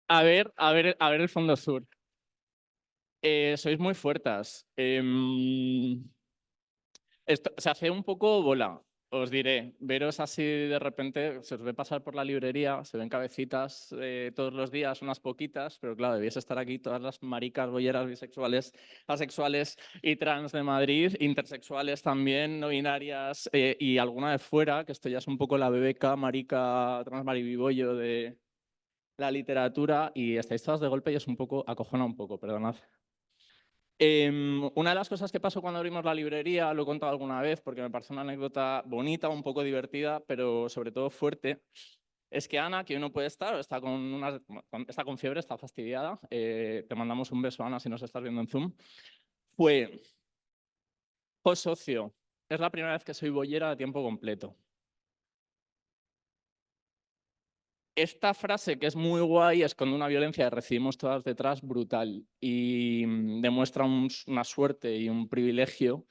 A ver el fondo sur. Sois muy fuertes. Se hace un poco bola, os diré. Veros así de repente, se os ve pasar por la librería, se ven cabecitas todos los días, unas poquitas, pero claro, debéis estar aquí todas las maricas, bolleras, bisexuales, asexuales y trans de Madrid, intersexuales también, no binarias y alguna de fuera, que esto ya es un poco la bebeca, marica, trans maribibollo de la literatura y estáis todas de golpe y es un poco, acojona un poco, perdonad. Una de las cosas que pasó cuando abrimos la librería, lo he contado alguna vez porque me parece una anécdota bonita, un poco divertida, pero sobre todo fuerte, es que Ana, que hoy no puede estar, está con fiebre, está fastidiada, te mandamos un beso, Ana, si nos estás viendo en Zoom, fue, pues socio, es la primera vez que soy bollera de tiempo completo. Esta frase, que es muy guay, esconde una violencia que recibimos todas detrás brutal y demuestra una suerte y un privilegio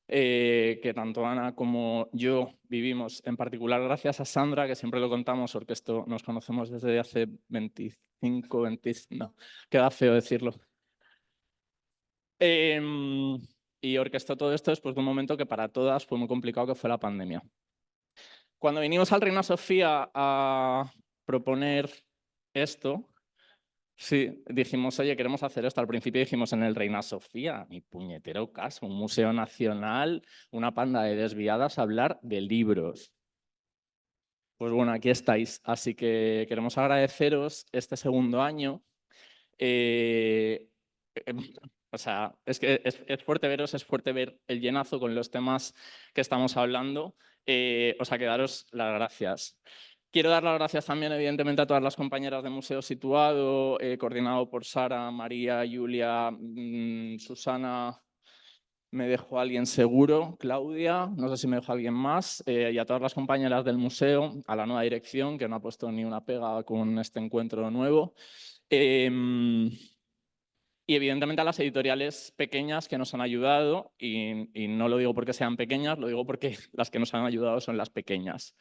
que tanto Ana como yo vivimos, en particular gracias a Sandra, que siempre lo contamos, porque esto nos conocemos desde hace 25, 20, no, queda feo decirlo. Y orquestó todo esto después de un momento que para todas fue muy complicado, que fue la pandemia. Cuando vinimos al Reina Sofía a proponer esto, sí, dijimos, oye, queremos hacer esto. Al principio dijimos en el Reina Sofía, mi puñetero caso, un museo nacional, una panda de desviadas a hablar de libros. Pues bueno, aquí estáis. Así que queremos agradeceros este segundo año. Eh, eh, o sea, es que es fuerte veros, es fuerte ver el llenazo con los temas que estamos hablando. O sea, que daros las gracias. Quiero dar las gracias también, evidentemente, a todas las compañeras de Museo Situado, coordinado por Sara, María, Julia, Susana, me dejó alguien seguro, Claudia, no sé si me dejó alguien más, y a todas las compañeras del museo, a la nueva dirección, que no ha puesto ni una pega con este encuentro nuevo. Y evidentemente a las editoriales pequeñas que nos han ayudado, y no lo digo porque sean pequeñas, lo digo porque las que nos han ayudado son las pequeñas,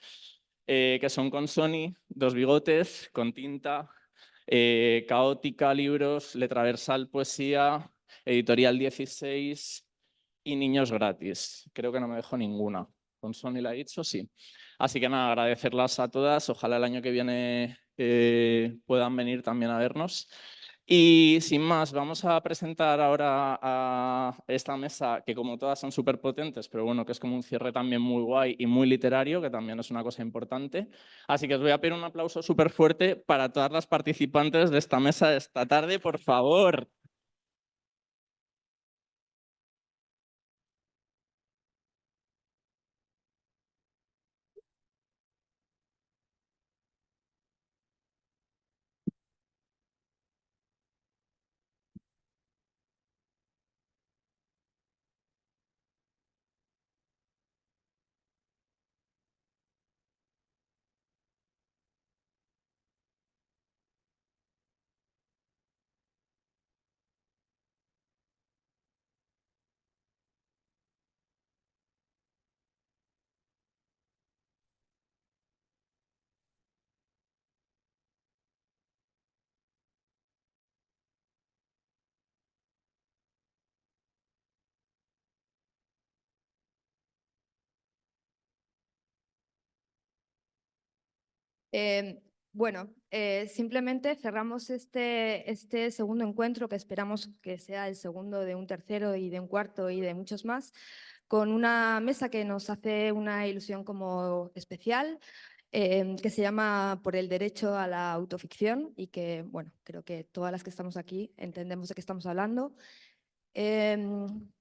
que son con Sony, Dos Bigotes, con Tinta, Caótica Libros, Letraversal Poesía, Editorial 16 y Niños Gratis. Creo que no me dejo ninguna. Con Sony la he dicho, sí. Así que nada, agradecerlas a todas. Ojalá el año que viene puedan venir también a vernos. Y sin más, vamos a presentar ahora a esta mesa, que como todas son súper potentes, pero bueno, que es como un cierre también muy guay y muy literario, que también es una cosa importante. Así que os voy a pedir un aplauso súper fuerte para todas las participantes de esta mesa de esta tarde, por favor. Simplemente cerramos este segundo encuentro, que esperamos que sea el segundo de un tercero y de un cuarto y de muchos más, con una mesa que nos hace una ilusión como especial, que se llama Por el derecho a la autoficción y que, bueno, creo que todas las que estamos aquí entendemos de qué estamos hablando. Em,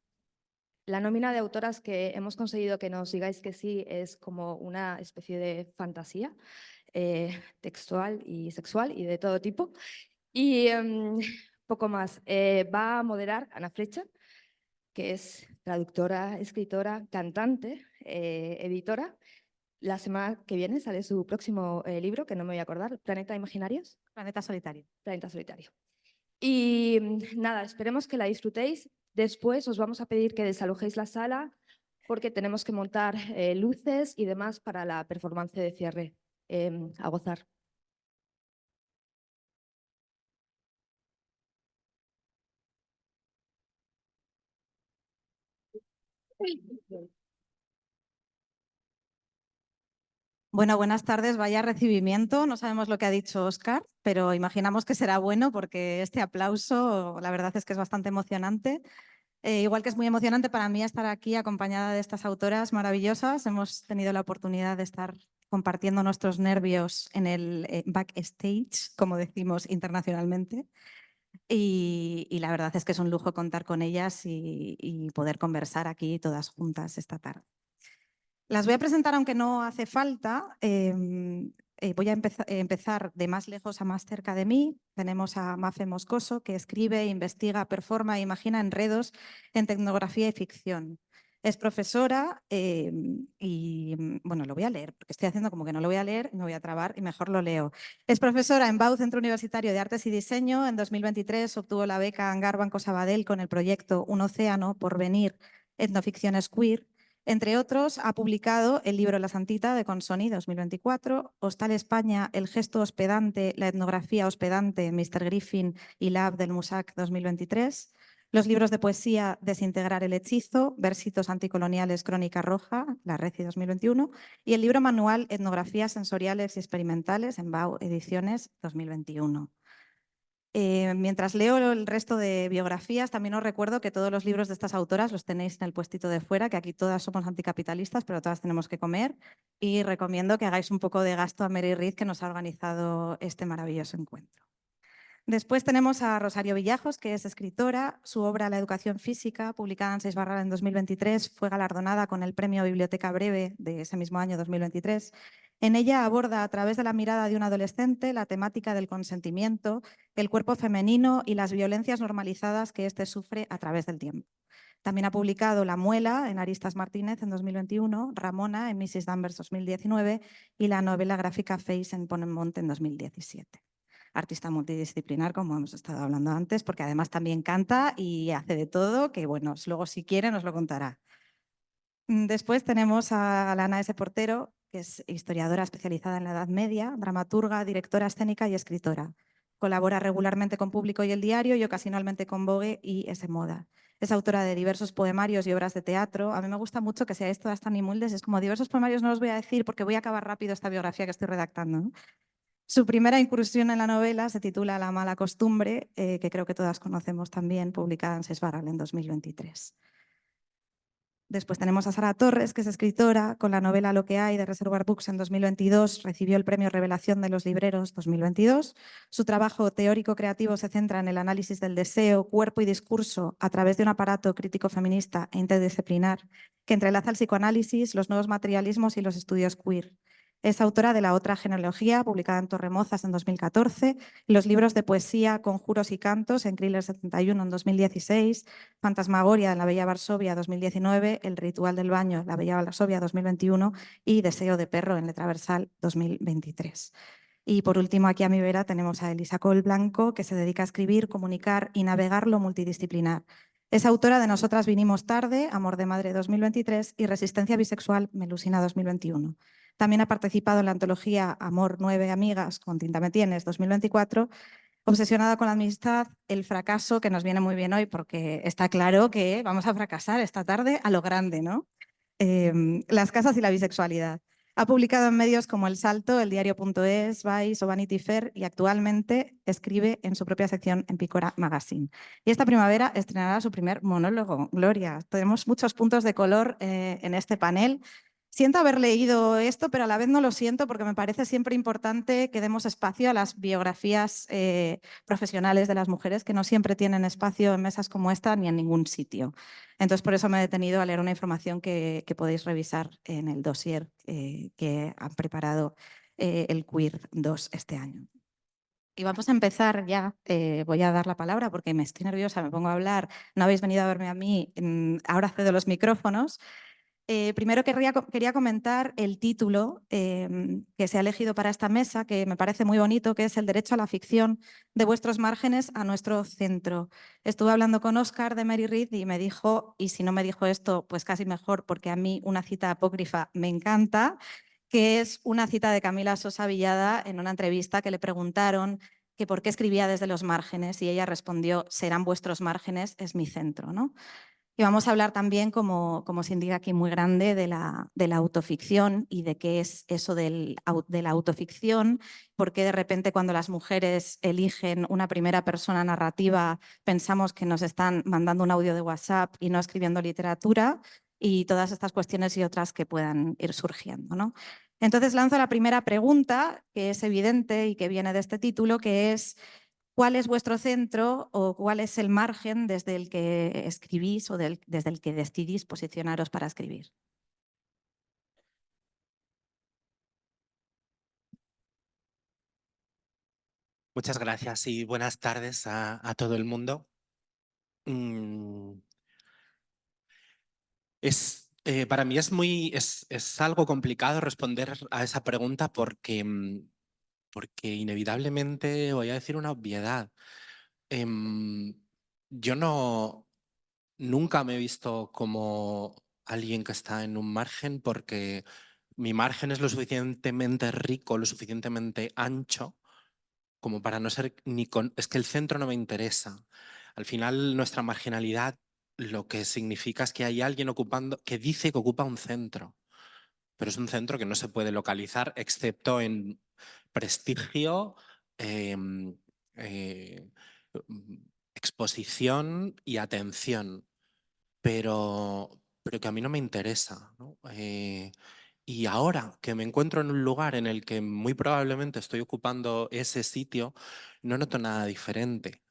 la nómina de autoras que hemos conseguido que nos digáis que sí es como una especie de fantasía textual y sexual y de todo tipo. Y poco más. Va a moderar Ana Flecha, que es traductora, escritora, cantante, editora. La semana que viene sale su próximo libro, que no me voy a acordar, Planeta Imaginarios. Planeta Solitario. Planeta Solitario. Y nada, esperemos que la disfrutéis. Después os vamos a pedir que desalojéis la sala porque tenemos que montar luces y demás para la performance de cierre. A gozar. Bueno, buenas tardes. Vaya recibimiento. No sabemos lo que ha dicho Óscar, pero imaginamos que será bueno porque este aplauso, la verdad es que es bastante emocionante. Igual que es muy emocionante para mí estar aquí acompañada de estas autoras maravillosas. Hemos tenido la oportunidad de estar compartiendo nuestros nervios en el backstage, como decimos internacionalmente. Y la verdad es que es un lujo contar con ellas y poder conversar aquí todas juntas esta tarde. Las voy a presentar aunque no hace falta. Voy a empezar de más lejos a más cerca de mí. Tenemos a Mafe Moscoso, que escribe, investiga, performa e imagina enredos en tecnografía y ficción. Es profesora y, bueno, lo voy a leer, porque estoy haciendo como que no lo voy a leer y me voy a trabar y mejor lo leo. Es profesora en BAU, Centro Universitario de Artes y Diseño. En 2023 obtuvo la beca Angar Banco Sabadell con el proyecto Un océano por venir, etnoficciones queer. Entre otros, ha publicado el libro La Santita de Consoni 2024, Hostal España, El gesto hospedante, la etnografía hospedante, Mr. Griffin y Lab del Musac 2023, los libros de poesía Desintegrar el hechizo, Versitos anticoloniales, Crónica Roja, La Reci 2021, y el libro manual Etnografías sensoriales y experimentales en BAU Ediciones 2021. Mientras leo el resto de biografías, también os recuerdo que todos los libros de estas autoras los tenéis en el puestito de fuera, que aquí todas somos anticapitalistas, pero todas tenemos que comer. Y recomiendo que hagáis un poco de gasto a Mary Reed, que nos ha organizado este maravilloso encuentro. Después tenemos a Rosario Villajos, que es escritora. Su obra La educación física, publicada en 6 Barral en 2023, fue galardonada con el premio Biblioteca Breve de ese mismo año 2023. En ella aborda a través de la mirada de un adolescente la temática del consentimiento, el cuerpo femenino y las violencias normalizadas que éste sufre a través del tiempo. También ha publicado La muela en Aristas Martínez en 2021, Ramona en Mrs. Danvers 2019 y la novela gráfica Face en Ponemont en 2017. Artista multidisciplinar, como hemos estado hablando antes, porque además también canta y hace de todo, que bueno, luego si quiere nos lo contará. Después tenemos a Lana S. Portero, que es historiadora especializada en la Edad Media, dramaturga, directora escénica y escritora. Colabora regularmente con Público y El Diario y ocasionalmente con Vogue y S. Moda. Es autora de diversos poemarios y obras de teatro. A mí me gusta mucho que seáis todas tan humildes. Es como diversos poemarios, no os voy a decir porque voy a acabar rápido esta biografía que estoy redactando, ¿no? Su primera incursión en la novela se titula La mala costumbre, que creo que todas conocemos también, publicada en 6 Barral en 2023. Después tenemos a Sara Torres, que es escritora, con la novela Lo que hay de Reservoir Books en 2022, recibió el premio Revelación de los Libreros 2022. Su trabajo teórico-creativo se centra en el análisis del deseo, cuerpo y discurso a través de un aparato crítico feminista e interdisciplinar que entrelaza el psicoanálisis, los nuevos materialismos y los estudios queer. Es autora de La otra genealogía, publicada en Torremozas en 2014, los libros de poesía Conjuros y cantos en Kriller 71 en 2016, Fantasmagoria en La bella Varsovia 2019, El ritual del baño, La bella Varsovia 2021 y Deseo de perro en Letra Versal 2023. Y por último, aquí a mi vera tenemos a Elisa Col Blanco, que se dedica a escribir, comunicar y navegar lo multidisciplinar. Es autora de Nosotras vinimos tarde, Amor de madre 2023 y Resistencia bisexual, Melusina 2021. También ha participado en la antología Amor 9 amigas con Tinta me tienes 2024, obsesionada con la amistad, el fracaso, que nos viene muy bien hoy porque está claro que vamos a fracasar esta tarde a lo grande, ¿no? Las casas y la bisexualidad. Ha publicado en medios como El Salto, El Diario.es, Vice o Vanity Fair y actualmente escribe en su propia sección en Picora Magazine. Y esta primavera estrenará su primer monólogo. Gloria, tenemos muchos puntos de color en este panel. Siento haber leído esto, pero a la vez no lo siento porque me parece siempre importante que demos espacio a las biografías profesionales de las mujeres que no siempre tienen espacio en mesas como esta ni en ningún sitio. Entonces, por eso me he detenido a leer una información que podéis revisar en el dossier que han preparado el Queer 2 este año. Y vamos a empezar ya. Voy a dar la palabra porque me estoy nerviosa, me pongo a hablar. No habéis venido a verme a mí, ahora cedo los micrófonos. Primero quería comentar el título que se ha elegido para esta mesa, que me parece muy bonito, que es El derecho a la ficción, de vuestros márgenes a nuestro centro. Estuve hablando con Óscar de Mary Read y me dijo, y si no me dijo esto, pues casi mejor, porque a mí una cita apócrifa me encanta, que es una cita de Camila Sosa Villada en una entrevista que le preguntaron que por qué escribía desde los márgenes y ella respondió, serán vuestros márgenes, es mi centro, ¿no? Y vamos a hablar también, como se indica aquí muy grande, de la autoficción y de qué es eso de la autoficción, por qué de repente cuando las mujeres eligen una primera persona narrativa pensamos que nos están mandando un audio de WhatsApp y no escribiendo literatura, y todas estas cuestiones y otras que puedan ir surgiendo, ¿no? Entonces lanzo la primera pregunta, que es evidente y que viene de este título, que es: ¿cuál es vuestro centro o cuál es el margen desde el que escribís o desde el que decidís posicionaros para escribir? Muchas gracias y buenas tardes a todo el mundo. Mm, para mí es algo complicado responder a esa pregunta porque inevitablemente voy a decir una obviedad. Em, yo nunca me he visto como alguien que está en un margen porque mi margen es lo suficientemente rico, lo suficientemente ancho como para no ser ni con... Es que el centro no me interesa. Al final, nuestra marginalidad lo que significa es que hay alguien ocupando, que dice que ocupa un centro, pero es un centro que no se puede localizar excepto en prestigio, em, eh, exposición y atención, pero que a mí no me interesa, ¿no? Y ahora que me encuentro en un lugar en el que muy probablemente estoy ocupando ese sitio, no noto nada diferente.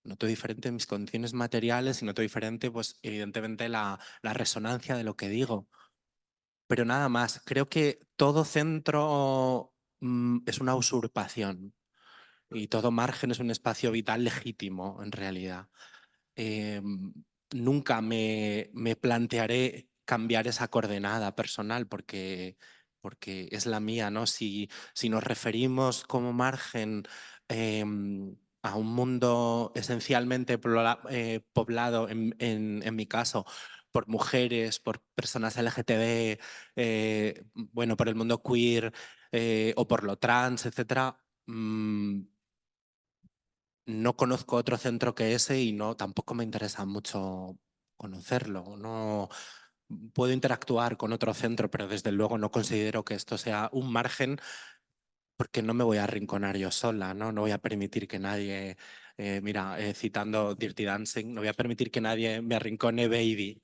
Noto diferente mis condiciones materiales y noto diferente, pues, evidentemente, la resonancia de lo que digo. Pero nada más, creo que todo centro es una usurpación y todo margen es un espacio vital legítimo, en realidad. Em, Nunca me plantearé cambiar esa coordenada personal porque es la mía, ¿no? Si nos referimos como margen a un mundo esencialmente poblado, en mi caso, por mujeres, por personas LGTB, bueno, por el mundo queer o por lo trans, etcétera, no conozco otro centro que ese y no, tampoco me interesa mucho conocerlo. No puedo interactuar con otro centro, pero desde luego no considero que esto sea un margen porque no me voy a arrinconar yo sola, ¿no? No voy a permitir que nadie, mira, citando Dirty Dancing, no voy a permitir que nadie me arrincone, baby.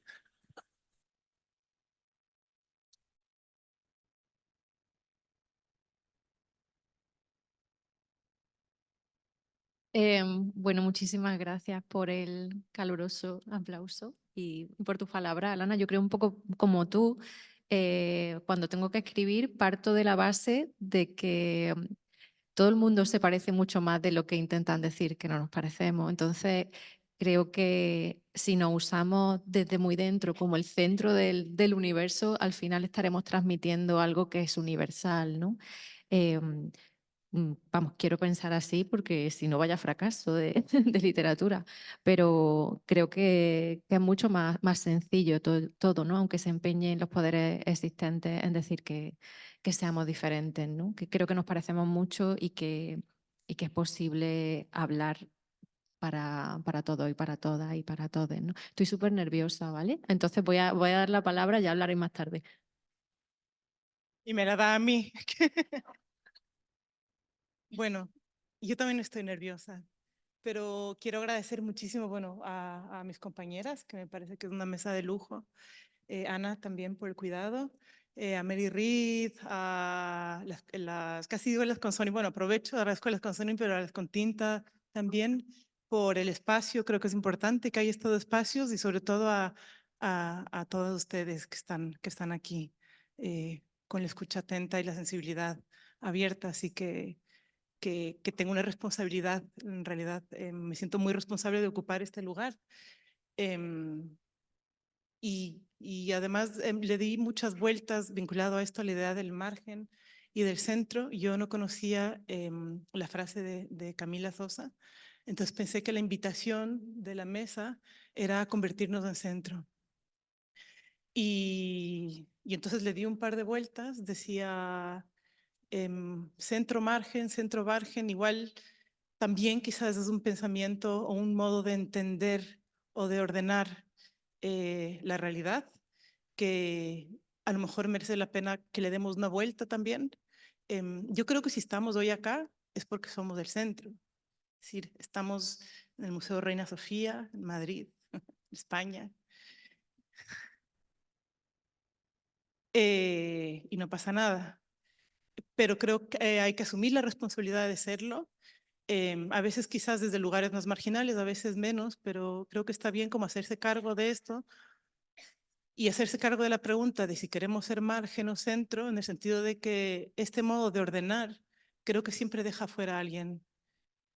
Bueno, muchísimas gracias por el caluroso aplauso y por tus palabras, Alana. Yo creo un poco como tú, cuando tengo que escribir, parto de la base de que todo el mundo se parece mucho más de lo que intentan decir que no nos parecemos. Entonces, creo que si nos usamos desde muy dentro como el centro del universo, al final estaremos transmitiendo algo que es universal, ¿no? Vamos, quiero pensar así porque si no vaya fracaso de, de literatura, pero creo que es mucho más sencillo todo, ¿no? Aunque se empeñen los poderes existentes en decir que seamos diferentes, ¿no? Que creo que nos parecemos mucho y que es posible hablar para todo y para todas y para todos, ¿no? Estoy súper nerviosa, ¿vale? Entonces voy a dar la palabra, ya hablaré más tarde. Y me la da a mí. Bueno, yo también estoy nerviosa, pero quiero agradecer muchísimo, bueno, a mis compañeras, que me parece que es una mesa de lujo. Ana también por el cuidado, a Mary Reed, a casi digo las con Sony, bueno, aprovecho, agradezco a las con Sony, pero a las con tinta también por el espacio. Creo que es importante que haya estos espacios y sobre todo a todos ustedes que están aquí con la escucha atenta y la sensibilidad abierta. Así que tengo una responsabilidad, en realidad me siento muy responsable de ocupar este lugar. Y además le di muchas vueltas vinculado a esto, a la idea del margen y del centro. Yo no conocía la frase de Camila Sosa, entonces pensé que la invitación de la mesa era convertirnos en centro. Y entonces le di un par de vueltas, decía centro, margen, igual también quizás es un pensamiento o un modo de entender o de ordenar la realidad, que a lo mejor merece la pena que le demos una vuelta también. Yo creo que si estamos hoy acá es porque somos del centro. Es decir, estamos en el Museo Reina Sofía, en Madrid, España. Y no pasa nada. Pero creo que hay que asumir la responsabilidad de serlo. A veces quizás desde lugares más marginales, a veces menos, pero creo que está bien como hacerse cargo de esto y hacerse cargo de la pregunta de si queremos ser margen o centro, en el sentido de que este modo de ordenar creo que siempre deja fuera a alguien.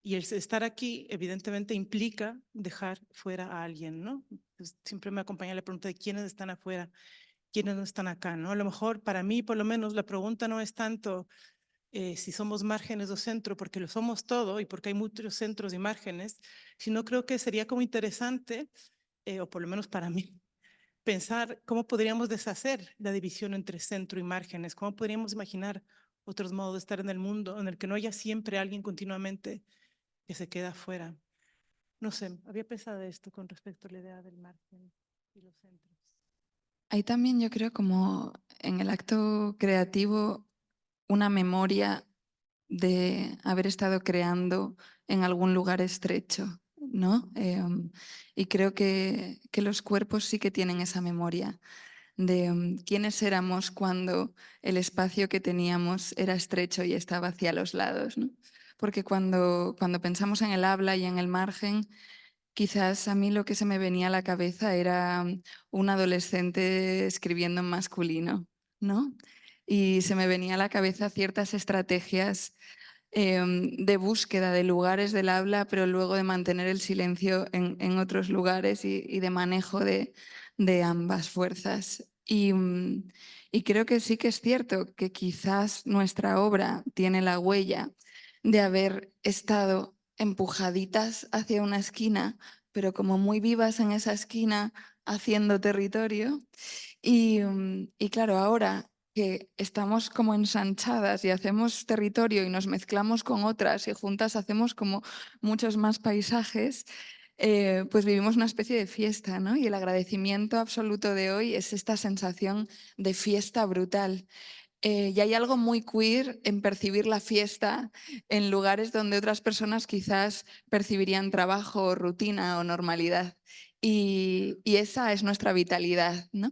Y el estar aquí, evidentemente, implica dejar fuera a alguien, ¿no? Pues siempre me acompaña la pregunta de quiénes están afuera, quiénes no están acá, ¿no? A lo mejor para mí, por lo menos, la pregunta no es tanto si somos márgenes o centro, porque lo somos todo y porque hay muchos centros y márgenes, sino creo que sería como interesante, o por lo menos para mí, pensar cómo podríamos deshacer la división entre centro y márgenes, cómo podríamos imaginar otros modos de estar en el mundo en el que no haya siempre alguien continuamente que se queda fuera. No sé, había pensado esto con respecto a la idea del margen y los centros. Hay también, yo creo, como en el acto creativo, una memoria de haber estado creando en algún lugar estrecho, ¿no? Y creo que los cuerpos sí que tienen esa memoria de quiénes éramos cuando el espacio que teníamos era estrecho y estaba hacia los lados, ¿no? Porque cuando pensamos en el habla y en el margen, quizás a mí lo que se me venía a la cabeza era un adolescente escribiendo en masculino, ¿no? Y se me venía a la cabeza ciertas estrategias de búsqueda de lugares del habla, pero luego de mantener el silencio en otros lugares y de manejo de ambas fuerzas. Y creo que sí que es cierto que quizás nuestra obra tiene la huella de haber estado empujaditas hacia una esquina, pero como muy vivas en esa esquina, haciendo territorio. Y claro, ahora que estamos como ensanchadas y hacemos territorio y nos mezclamos con otras y juntas hacemos como muchos más paisajes, pues vivimos una especie de fiesta, ¿no? Y el agradecimiento absoluto de hoy es esta sensación de fiesta brutal. Y hay algo muy queer en percibir la fiesta en lugares donde otras personas quizás percibirían trabajo, rutina o normalidad. Y esa es nuestra vitalidad, ¿no?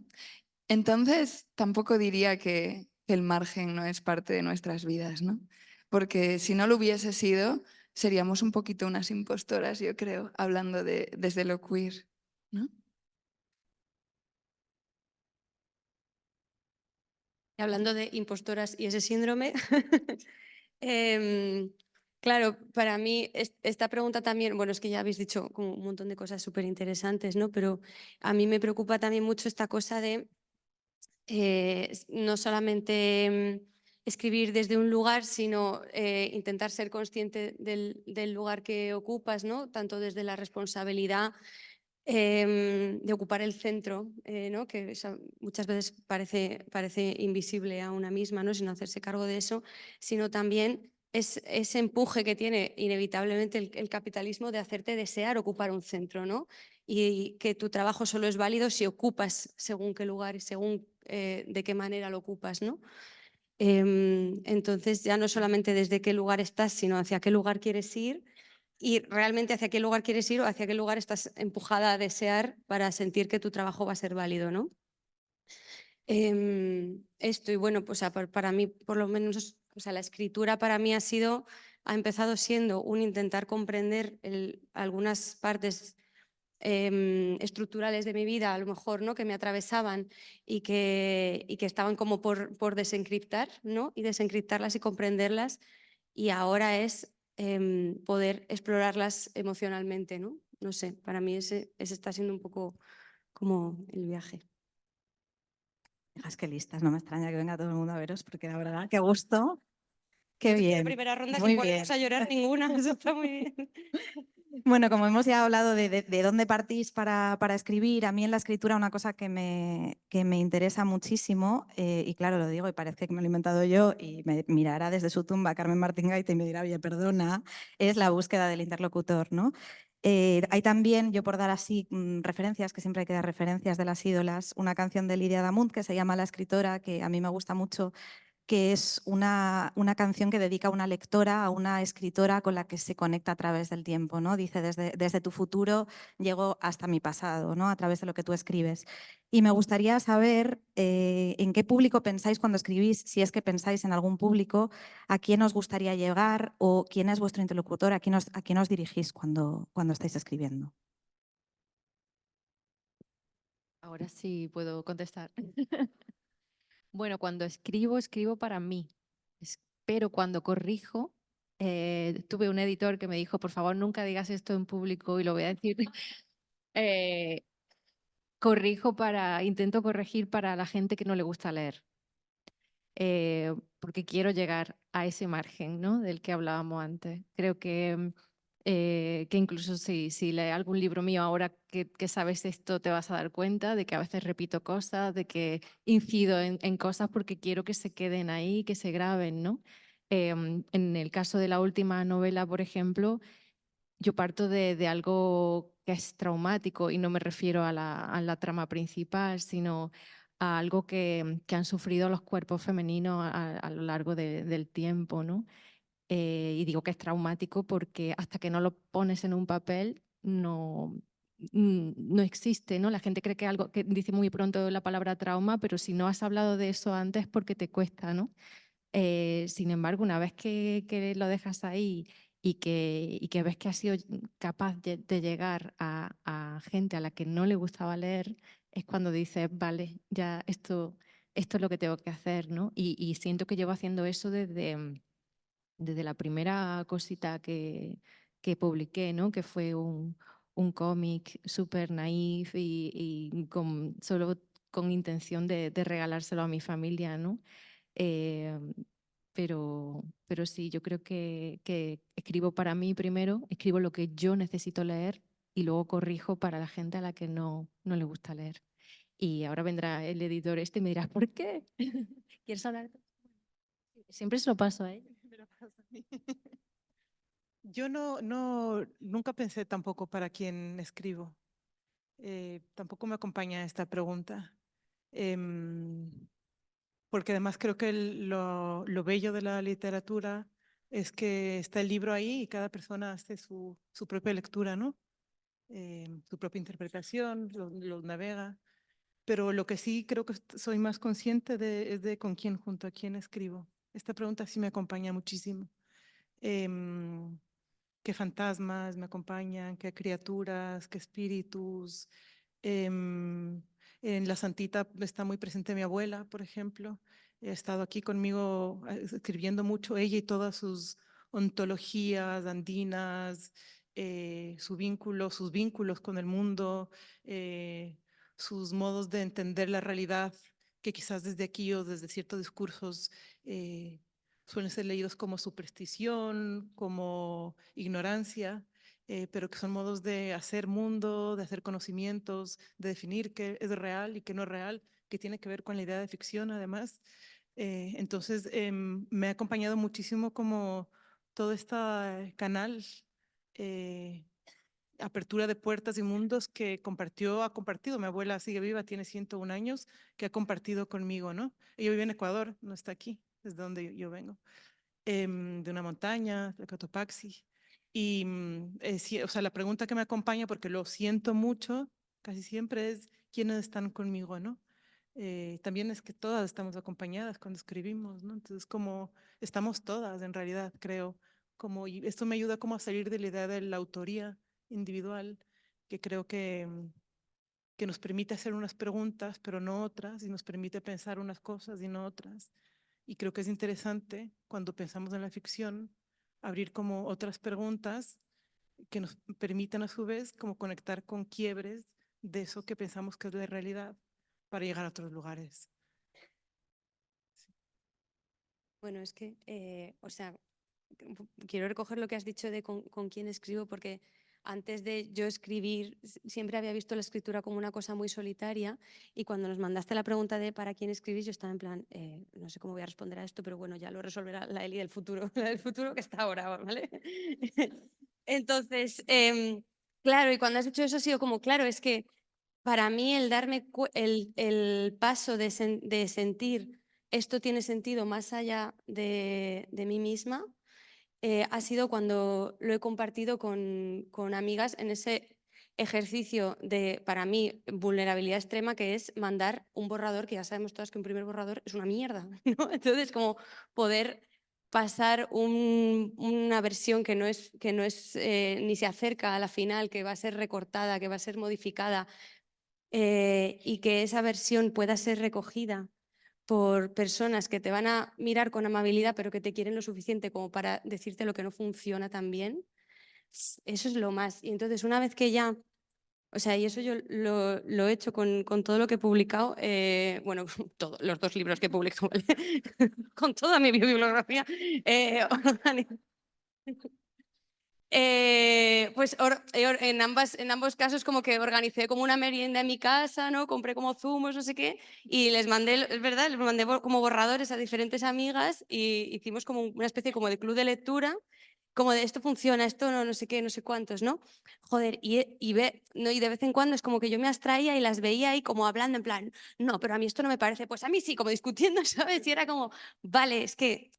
Entonces, tampoco diría que el margen no es parte de nuestras vidas, ¿no? Porque si no lo hubiese sido, seríamos un poquito unas impostoras, yo creo, hablando desde lo queer, ¿no? Hablando de impostoras y ese síndrome, claro, para mí esta pregunta también, bueno, es que ya habéis dicho como un montón de cosas súper interesantes, ¿no? Pero a mí me preocupa también mucho esta cosa de no solamente escribir desde un lugar, sino intentar ser consciente del lugar que ocupas, ¿no? Tanto desde la responsabilidad de ocupar el centro, ¿no? Que muchas veces parece invisible a una misma, ¿no? Sino hacerse cargo de eso, sino también ese empuje que tiene inevitablemente el capitalismo de hacerte desear ocupar un centro, ¿no? Y que tu trabajo solo es válido si ocupas según qué lugar y según de qué manera lo ocupas, ¿no? Entonces ya no solamente desde qué lugar estás, sino hacia qué lugar quieres ir y realmente hacia qué lugar quieres ir o hacia qué lugar estás empujada a desear para sentir que tu trabajo va a ser válido, ¿no? Esto, y bueno, pues para mí, por lo menos, o sea, la escritura para mí ha empezado siendo un intentar comprender algunas partes estructurales de mi vida, a lo mejor, ¿no? Que me atravesaban y que estaban como por desencriptar, ¿no? Y desencriptarlas y comprenderlas. Y ahora es poder explorarlas emocionalmente, ¿no? No sé, para mí ese está siendo un poco como el viaje. Hijas, qué listas, no me extraña que venga todo el mundo a veros, porque la verdad, qué gusto, qué En bien. la primera ronda Muy sin ponernos bien. a llorar ninguna, eso está muy bien. Bueno, como hemos ya hablado de dónde partís para escribir, a mí en la escritura una cosa que me interesa muchísimo, y claro, lo digo y parece que me lo he inventado yo y me mirará desde su tumba Carmen Martín Gaite y me dirá, oye, perdona, es la búsqueda del interlocutor, ¿no? Hay también, yo por dar así referencias, que siempre hay que dar referencias de las ídolas, una canción de Lydia Damunt que se llama La escritora, que a mí me gusta mucho, que es una canción que dedica a una lectora, a una escritora con la que se conecta a través del tiempo, ¿no? Dice, desde tu futuro llego hasta mi pasado, ¿no? A través de lo que tú escribes. Y me gustaría saber en qué público pensáis cuando escribís, si es que pensáis en algún público, a quién os gustaría llegar o quién es vuestro interlocutor, a quién os dirigís cuando estáis escribiendo. Ahora sí puedo contestar. Bueno, cuando escribo, escribo para mí. Pero cuando corrijo, tuve un editor que me dijo, por favor, nunca digas esto en público y lo voy a decir. Intento corregir para la gente que no le gusta leer. Porque quiero llegar a ese margen, ¿no? Del que hablábamos antes. Creo que incluso si lees algún libro mío ahora que sabes esto, te vas a dar cuenta de que a veces repito cosas, de que incido en cosas porque quiero que se queden ahí, que se graben, ¿no? En el caso de la última novela, por ejemplo, yo parto de algo que es traumático y no me refiero a la trama principal, sino a algo que han sufrido los cuerpos femeninos a lo largo del tiempo, ¿no? Y digo que es traumático porque hasta que no lo pones en un papel no existe, ¿no? La gente cree que algo, que dice muy pronto la palabra trauma, pero si no has hablado de eso antes porque te cuesta, ¿no? Sin embargo, una vez que lo dejas ahí y que ves que has sido capaz de llegar a gente a la que no le gustaba leer, es cuando dices, vale, ya esto es lo que tengo que hacer, ¿no? Y siento que llevo haciendo eso desde la primera cosita que publiqué, ¿no? Que fue un cómic súper naif y solo con intención de regalárselo a mi familia, ¿no? Eh, pero sí, yo creo que escribo para mí primero, escribo lo que yo necesito leer y luego corrijo para la gente a la que no le gusta leer. Y ahora vendrá el editor este y me dirá, ¿por qué? ¿Quieres hablar? Siempre se lo paso a ella. Me lo pasa a mí. Yo nunca pensé tampoco para quién escribo. Tampoco me acompaña esta pregunta. Em, Porque además creo que lo bello de la literatura es que está el libro ahí y cada persona hace su propia lectura, ¿no? Su propia interpretación, lo navega. Pero lo que sí creo que soy más consciente es de con quién, junto a quién escribo. Esta pregunta sí me acompaña muchísimo. Em, ¿Qué fantasmas me acompañan? ¿Qué criaturas? ¿Qué espíritus? En La Santita está muy presente mi abuela, por ejemplo. Ha estado aquí conmigo escribiendo mucho, ella y todas sus ontologías andinas, sus vínculos con el mundo, sus modos de entender la realidad, que quizás desde aquí o desde ciertos discursos suelen ser leídos como superstición, como ignorancia, pero que son modos de hacer mundo, de hacer conocimientos, de definir qué es real y qué no es real, que tiene que ver con la idea de ficción además. Entonces, me ha acompañado muchísimo como todo este canal, apertura de puertas y mundos que ha compartido. Mi abuela sigue viva, tiene 101 años, que ha compartido conmigo, ¿no? Ella vive en Ecuador, no está aquí, es de donde yo vengo, de una montaña, de Cotopaxi. Y o sea, la pregunta que me acompaña, porque lo siento mucho, casi siempre es quiénes están conmigo, ¿no? También es que todas estamos acompañadas cuando escribimos, ¿no? Entonces, como estamos todas en realidad, creo, y esto me ayuda como a salir de la idea de la autoría individual, que creo que nos permite hacer unas preguntas, pero no otras, y nos permite pensar unas cosas y no otras. Y creo que es interesante cuando pensamos en la ficción abrir como otras preguntas que nos permitan a su vez como conectar con quiebres de eso que pensamos que es la realidad para llegar a otros lugares. Bueno, es que, o sea, quiero recoger lo que has dicho de con quién escribo, porque antes de yo escribir siempre había visto la escritura como una cosa muy solitaria, y cuando nos mandaste la pregunta de para quién escribís, yo estaba en plan, no sé cómo voy a responder a esto, pero bueno, ya lo resolverá la Eli del futuro, la del futuro que está ahora, ¿vale? Entonces, Claro, y cuando has hecho eso ha sido como, claro, es que para mí el darme el paso de sentir esto tiene sentido más allá de mí misma, ha sido cuando lo he compartido con amigas en ese ejercicio de, para mí, vulnerabilidad extrema, que es mandar un borrador, que ya sabemos todas que un primer borrador es una mierda, ¿no? Entonces, como poder pasar una versión que no es ni se acerca a la final, que va a ser recortada, que va a ser modificada, y que esa versión pueda ser recogida por personas que te van a mirar con amabilidad, pero que te quieren lo suficiente como para decirte lo que no funciona tan bien, eso es lo más. Y entonces, una vez que ya, o sea, y eso yo lo he hecho con todo lo que he publicado, bueno, los 2 libros que he publicado, ¿vale? Con toda mi bibliografía. Pues en ambos casos como que organicé como una merienda en mi casa, ¿no? Compré como zumos, no sé qué, y les mandé, es verdad, les mandé como borradores a diferentes amigas y hicimos como una especie como de club de lectura, como de esto funciona, esto no, no sé qué, no sé cuántos, ¿no? Joder, ¿no? Y de vez en cuando es como que yo me abstraía y las veía ahí como hablando en plan, no, pero a mí esto no me parece, pues a mí sí, como discutiendo, ¿sabes? Y era como, vale, es que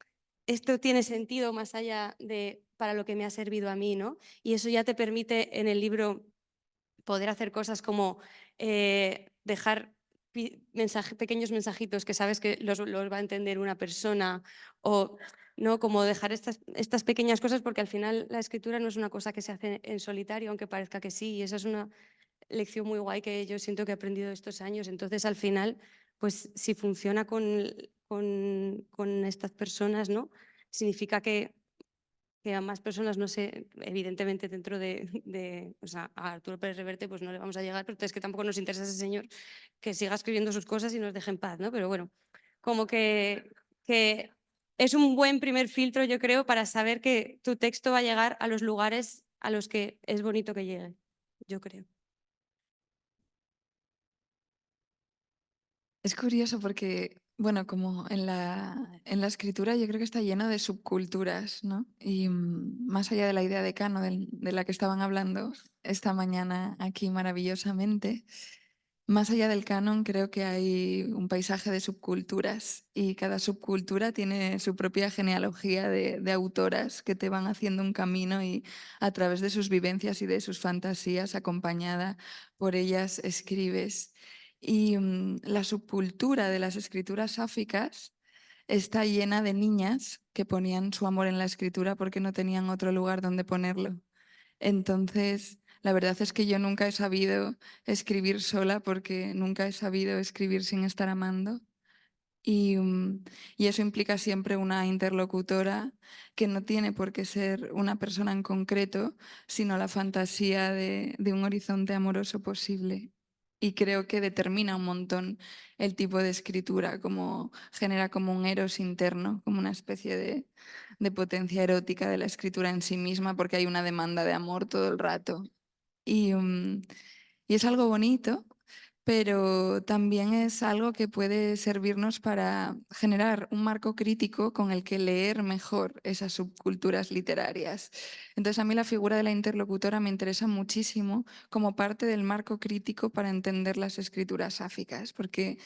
esto tiene sentido más allá de para lo que me ha servido a mí, ¿no? Y eso ya te permite en el libro poder hacer cosas como dejar pequeños mensajitos que sabes que los va a entender una persona, o no, como dejar estas pequeñas cosas, porque al final la escritura no es una cosa que se hace en solitario, aunque parezca que sí, y esa es una lección muy guay que yo siento que he aprendido estos años. Entonces, al final, pues si funciona con estas personas, ¿no? Significa que a más personas, no sé, evidentemente dentro o sea, a Arturo Pérez Reverte pues no le vamos a llegar, pero es que tampoco nos interesa ese señor que siga escribiendo sus cosas y nos deje en paz, ¿no? Pero bueno, como que es un buen primer filtro, yo creo, para saber que tu texto va a llegar a los lugares a los que es bonito que llegue, yo creo. Es curioso porque, bueno, como en la escritura yo creo que está lleno de subculturas, ¿no? Y más allá de la idea de canon de la que estaban hablando esta mañana aquí maravillosamente, más allá del canon creo que hay un paisaje de subculturas y cada subcultura tiene su propia genealogía de autoras que te van haciendo un camino y a través de sus vivencias y de sus fantasías, acompañada por ellas, escribes. Y la subcultura de las escrituras sáficas está llena de niñas que ponían su amor en la escritura porque no tenían otro lugar donde ponerlo. Entonces, la verdad es que yo nunca he sabido escribir sola porque nunca he sabido escribir sin estar amando. Y eso implica siempre una interlocutora que no tiene por qué ser una persona en concreto, sino la fantasía de un horizonte amoroso posible. Y creo que determina un montón el tipo de escritura, como genera como un eros interno, como una especie de potencia erótica de la escritura en sí misma, porque hay una demanda de amor todo el rato. Y es algo bonito, pero también es algo que puede servirnos para generar un marco crítico con el que leer mejor esas subculturas literarias. Entonces, a mí la figura de la interlocutora me interesa muchísimo como parte del marco crítico para entender las escrituras sáficas, porque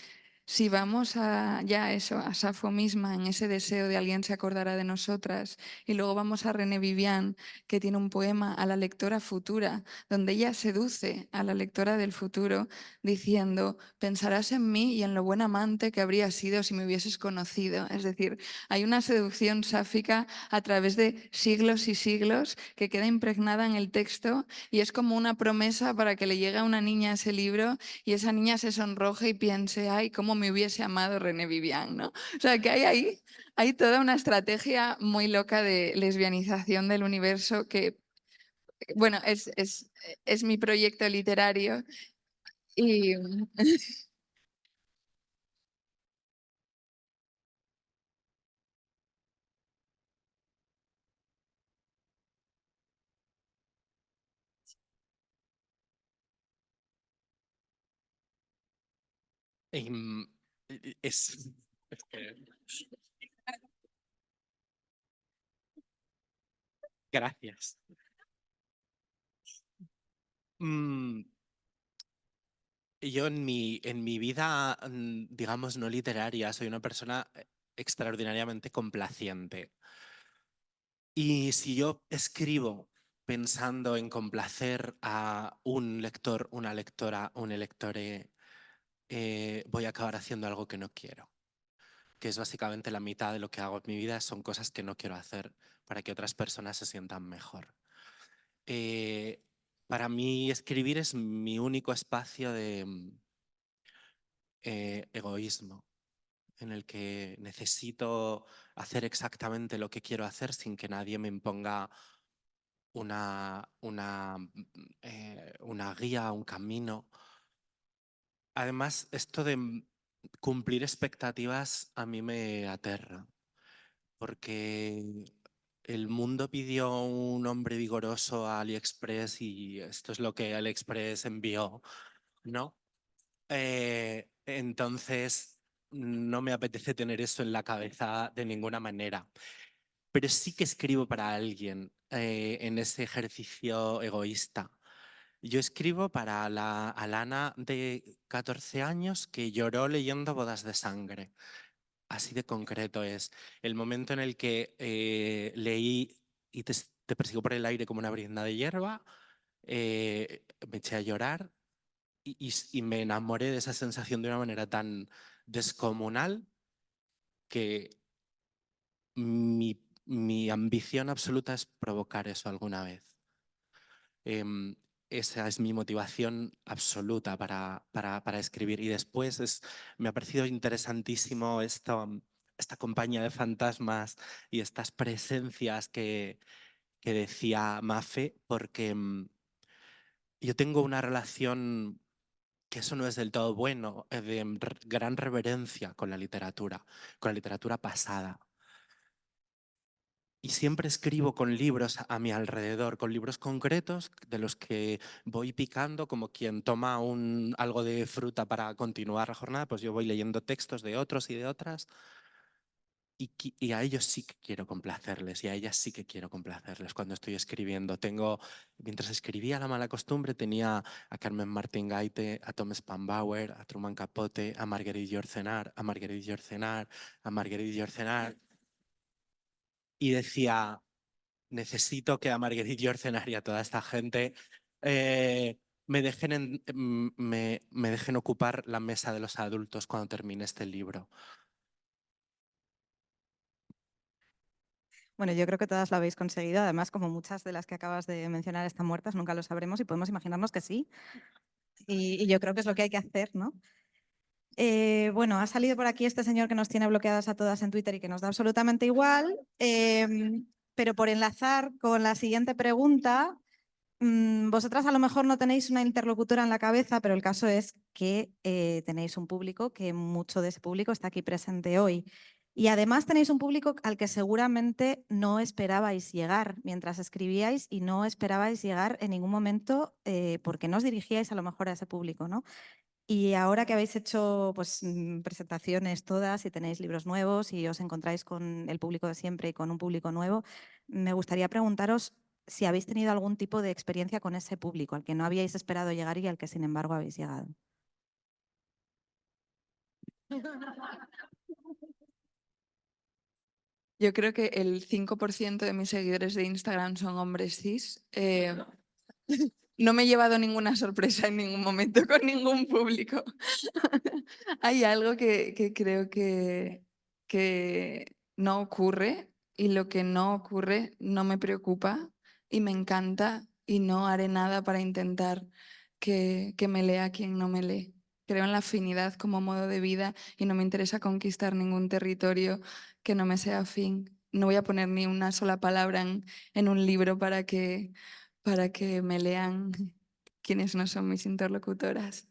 si vamos ya a eso, a Safo misma, en ese deseo de alguien se acordará de nosotras, y luego vamos a René Vivian, que tiene un poema a la lectora futura, donde ella seduce a la lectora del futuro, diciendo, pensarás en mí y en lo buen amante que habría sido si me hubieses conocido. Es decir, hay una seducción sáfica a través de siglos y siglos que queda impregnada en el texto y es como una promesa para que le llegue a una niña ese libro y esa niña se sonroje y piense, ay, cómo me hubiese amado René Vivian, ¿no? O sea, que hay toda una estrategia muy loca de lesbianización del universo que, bueno, es mi proyecto literario y... Em, es, es que- Gracias. Mm, Yo en mi vida, digamos, no literaria, soy una persona extraordinariamente complaciente. Y si yo escribo pensando en complacer a un lector, una lectora, un electore, voy a acabar haciendo algo que no quiero, que es básicamente la mitad de lo que hago en mi vida, son cosas que no quiero hacer para que otras personas se sientan mejor. Eh, para mí escribir es mi único espacio de egoísmo, en el que necesito hacer exactamente lo que quiero hacer sin que nadie me imponga una guía, un camino. Además, esto de cumplir expectativas a mí me aterra, porque el mundo pidió un hombre vigoroso a AliExpress y esto es lo que AliExpress envió, ¿no? Entonces, no me apetece tener eso en la cabeza de ninguna manera. Pero sí que escribo para alguien en ese ejercicio egoísta. Yo escribo para la Alana de 14 años que lloró leyendo Bodas de Sangre. Así de concreto es el momento en el que leí y te persigo por el aire como una brizna de hierba, me eché a llorar y me enamoré de esa sensación de una manera tan descomunal que mi ambición absoluta es provocar eso alguna vez. Esa es mi motivación absoluta para escribir. Y después me ha parecido interesantísimo esta compañía de fantasmas y estas presencias que decía Mafe, porque yo tengo una relación que eso no es del todo bueno, de gran reverencia con la literatura pasada. Y siempre escribo con libros a mi alrededor, con libros concretos de los que voy picando como quien toma algo de fruta para continuar la jornada, pues yo voy leyendo textos de otros y de otras y a ellos sí que quiero complacerles y a ellas sí que quiero complacerles cuando estoy escribiendo. Mientras escribía La mala costumbre, tenía a Carmen Martín Gaite, a Tom Spanbauer, a Truman Capote, a Marguerite Yourcenar, a Marguerite Yourcenar, a Marguerite Yourcenar y decía, necesito que a Marguerite Yourcenar y a toda esta gente me dejen ocupar la mesa de los adultos cuando termine este libro. Bueno, yo creo que todas lo habéis conseguido. Además, como muchas de las que acabas de mencionar están muertas, nunca lo sabremos y podemos imaginarnos que sí. Y yo creo que es lo que hay que hacer, ¿no? Bueno, ha salido por aquí este señor que nos tiene bloqueadas a todas en Twitter y que nos da absolutamente igual. Pero por enlazar con la siguiente pregunta, vosotras a lo mejor no tenéis una interlocutora en la cabeza, pero el caso es que tenéis un público, que mucho de ese público está aquí presente hoy. Y además tenéis un público al que seguramente no esperabais llegar mientras escribíais y no esperabais llegar en ningún momento porque no os dirigíais a lo mejor a ese público, ¿no? Y ahora que habéis hecho pues, presentaciones todas y tenéis libros nuevos y os encontráis con el público de siempre y con un público nuevo, me gustaría preguntaros si habéis tenido algún tipo de experiencia con ese público al que no habíais esperado llegar y al que sin embargo habéis llegado. Yo creo que el 5% de mis seguidores de Instagram son hombres cis. No me he llevado ninguna sorpresa en ningún momento con ningún público. Hay algo que creo que no ocurre y lo que no ocurre no me preocupa y me encanta y no haré nada para intentar que me lea quien no me lee. Creo en la afinidad como modo de vida y no me interesa conquistar ningún territorio que no me sea afín. No voy a poner ni una sola palabra en un libro para que me lean quienes no son mis interlocutoras.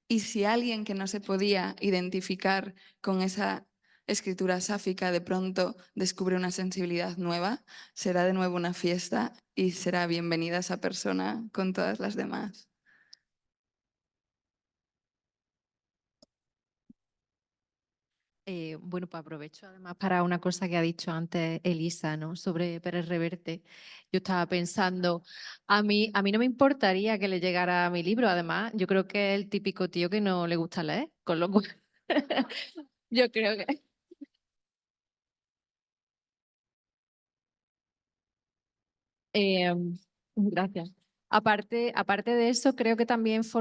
Y si alguien que no se podía identificar con esa escritura sáfica de pronto descubre una sensibilidad nueva, será de nuevo una fiesta y será bienvenida esa persona con todas las demás. Bueno, pues aprovecho además para una cosa que ha dicho antes Elisa, ¿no? Sobre Pérez Reverte. Yo estaba pensando, a mí no me importaría que le llegara mi libro, además, yo creo que es el típico tío que no le gusta leer, con lo cual yo creo que... Gracias. Aparte de eso, creo que también es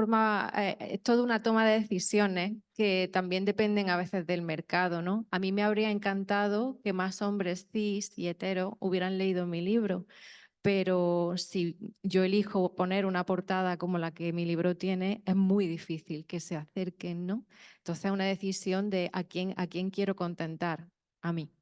toda una toma de decisiones que también dependen a veces del mercado, ¿no? A mí me habría encantado que más hombres cis y hetero hubieran leído mi libro, pero si yo elijo poner una portada como la que mi libro tiene, es muy difícil que se acerquen, ¿no? Entonces es una decisión de a quién quiero contentar, a mí.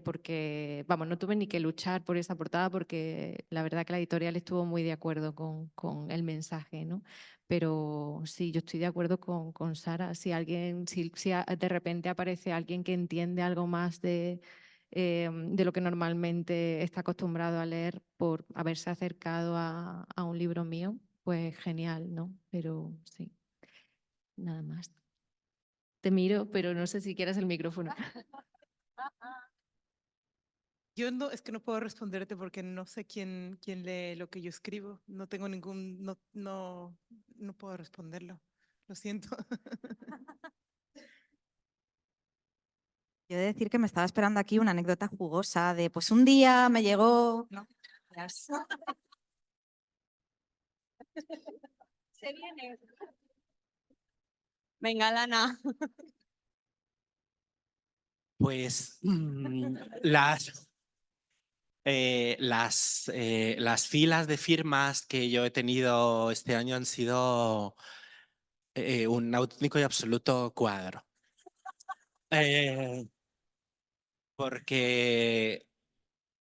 Porque, vamos, no tuve ni que luchar por esa portada porque la verdad que la editorial estuvo muy de acuerdo con el mensaje, ¿no? Pero sí, yo estoy de acuerdo con Sara. Si de repente aparece alguien que entiende algo más de lo que normalmente está acostumbrado a leer por haberse acercado a un libro mío, pues genial, ¿no? Pero sí, nada más. Te miro, pero no sé si quieres el micrófono. Yo no, es que no puedo responderte porque no sé quién lee lo que yo escribo. No tengo no puedo responderlo. Lo siento. Yo he de decir que me estaba esperando aquí una anécdota jugosa de, pues un día me llegó... ¿no? Se viene. Venga, Lana. Pues las filas de firmas que yo he tenido este año han sido un auténtico y absoluto cuadro. Porque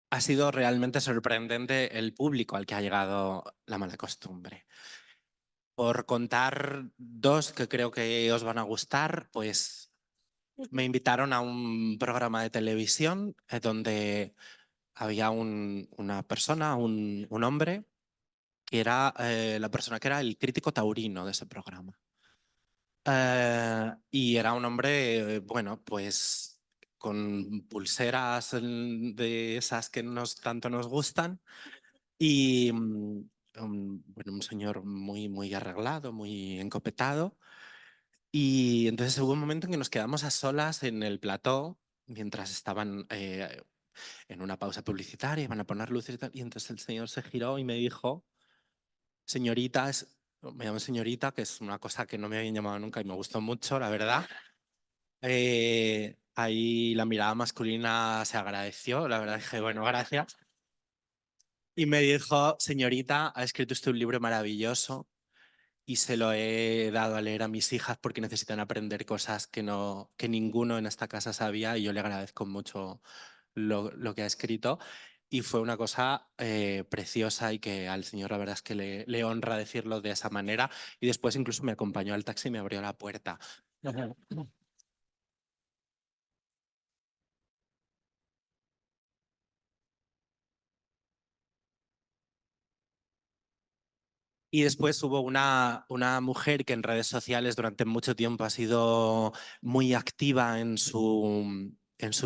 ha sido realmente sorprendente el público al que ha llegado La Mala Costumbre. Por contar dos que creo que os van a gustar, pues me invitaron a un programa de televisión donde había una persona, un hombre, que era la persona que era el crítico taurino de ese programa. Y era un hombre, bueno, pues con pulseras de esas que tanto nos gustan y bueno, un señor muy, muy arreglado, muy encopetado. Y entonces hubo un momento en que nos quedamos a solas en el plató mientras estaban en una pausa publicitaria, iban a poner luces y tal. Y entonces el señor se giró y me dijo, señorita, me llamo señorita, que es una cosa que no me habían llamado nunca y me gustó mucho, la verdad. Ahí la mirada masculina se agradeció, la verdad dije, bueno, gracias. Y me dijo, señorita, ha escrito usted un libro maravilloso y se lo he dado a leer a mis hijas porque necesitan aprender cosas que ninguno en esta casa sabía y yo le agradezco mucho lo que ha escrito. Y fue una cosa preciosa y que al señor la verdad es que le honra decirlo de esa manera. Y después incluso me acompañó al taxi y me abrió la puerta. Y después hubo una mujer que en redes sociales durante mucho tiempo ha sido muy activa en su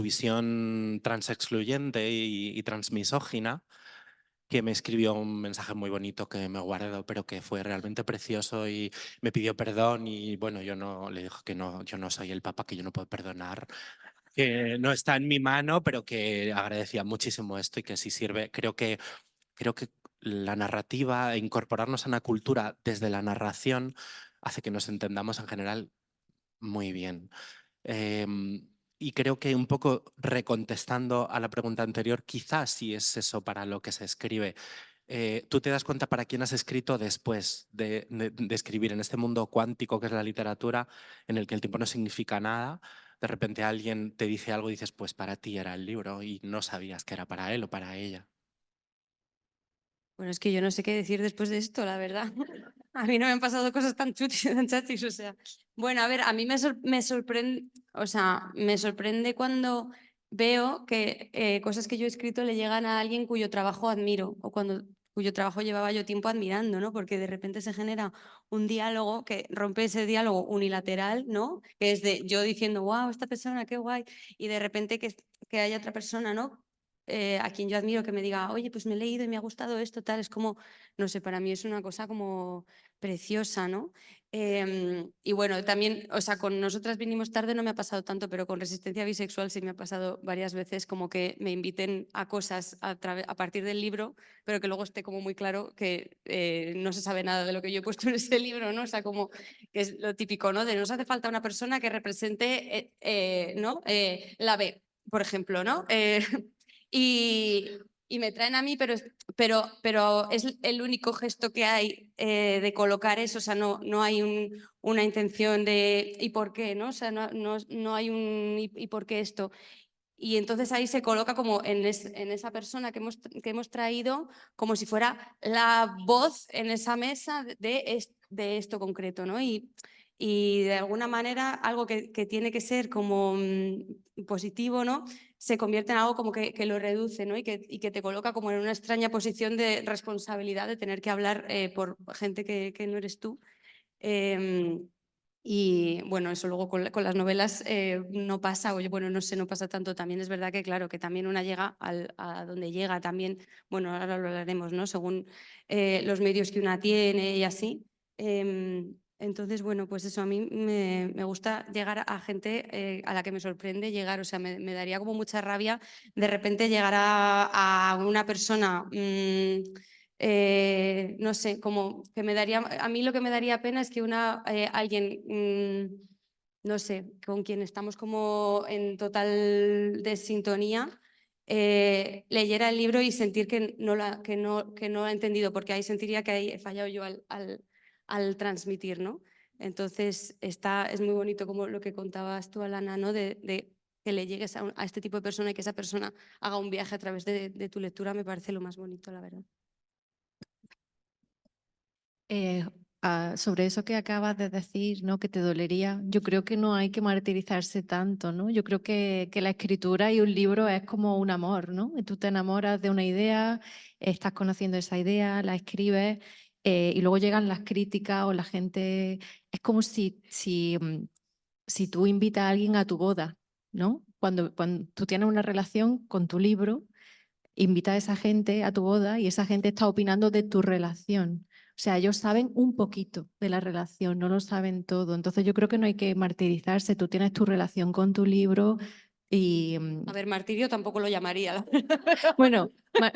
visión transexcluyente y transmisógina, que me escribió un mensaje muy bonito que me guardo, pero que fue realmente precioso y me pidió perdón y bueno, yo no le dije que no, yo no soy el papa, que yo no puedo perdonar, que no está en mi mano, pero que agradecía muchísimo esto y que sí sirve. Creo que la narrativa, incorporarnos a una cultura desde la narración, hace que nos entendamos en general muy bien. Y creo que un poco recontestando a la pregunta anterior, quizás sí es eso para lo que se escribe. Tú te das cuenta para quién has escrito después de escribir en este mundo cuántico que es la literatura, en el que el tiempo no significa nada. De repente alguien te dice algo y dices, pues para ti era el libro y no sabías que era para él o para ella. Bueno, es que yo no sé qué decir después de esto, la verdad. A mí no me han pasado cosas tan chutis, tan chachis, o sea. Bueno, a ver, a mí me sorprende, o sea, me sorprende cuando veo que cosas que yo he escrito le llegan a alguien cuyo trabajo admiro o cuyo trabajo llevaba yo tiempo admirando, ¿no? Porque de repente se genera un diálogo que rompe ese diálogo unilateral, ¿no? Que es de yo diciendo, wow, esta persona, qué guay, y de repente que haya otra persona, ¿no? A quien yo admiro que me diga, oye, pues me he leído y me ha gustado esto, tal, es como, no sé, para mí es una cosa como preciosa, ¿no? Y bueno, también, o sea, con Nosotras vinimos tarde no me ha pasado tanto, pero con Resistencia Bisexual sí me ha pasado varias veces como que me inviten a cosas a partir del libro, pero que luego esté como muy claro que no se sabe nada de lo que yo he puesto en ese libro, ¿no? O sea, como que es lo típico, ¿no? De nos hace falta una persona que represente, ¿no? La B, por ejemplo, ¿no? Y me traen a mí, pero es el único gesto que hay de colocar eso, o sea, no hay una intención de ¿y por qué? ¿No? O sea, no hay un ¿y por qué esto? Y entonces ahí se coloca como en esa persona que hemos traído como si fuera la voz en esa mesa de esto concreto, ¿no? Y de alguna manera algo que tiene que ser como positivo, ¿no? Se convierte en algo como que lo reduce, ¿no? Y que te coloca como en una extraña posición de responsabilidad de tener que hablar por gente que no eres tú. Y bueno, eso luego con las novelas no pasa, oye, bueno, no sé, no pasa tanto. También es verdad que, claro, que también una llega a donde llega también, bueno, ahora lo hablaremos, ¿no? Según los medios que una tiene y así. Entonces, bueno, pues eso, a mí me gusta llegar a gente a la que me sorprende llegar, o sea, me daría como mucha rabia de repente llegar a una persona... no sé, como que a mí lo que me daría pena es que alguien, no sé, con quien estamos como en total desintonía, leyera el libro y sentir que no lo ha entendido, porque ahí sentiría que ahí he fallado yo al transmitir, ¿no? Entonces es muy bonito como lo que contabas tú, Alana, ¿no? De que le llegues a este tipo de persona y que esa persona haga un viaje a través de tu lectura, me parece lo más bonito, la verdad. Sobre eso que acabas de decir, ¿no? Que te dolería, yo creo que no hay que martirizarse tanto, ¿no? Yo creo que la escritura y un libro es como un amor, ¿no? Y tú te enamoras de una idea, estás conociendo esa idea, la escribes y luego llegan las críticas o la gente. Es como si tú invitas a alguien a tu boda, ¿no? Cuando tú tienes una relación con tu libro, invita a esa gente a tu boda y esa gente está opinando de tu relación. O sea, ellos saben un poquito de la relación, no lo saben todo. Entonces yo creo que no hay que martirizarse. Tú tienes tu relación con tu libro y... A ver, martirio tampoco lo llamaría. Bueno,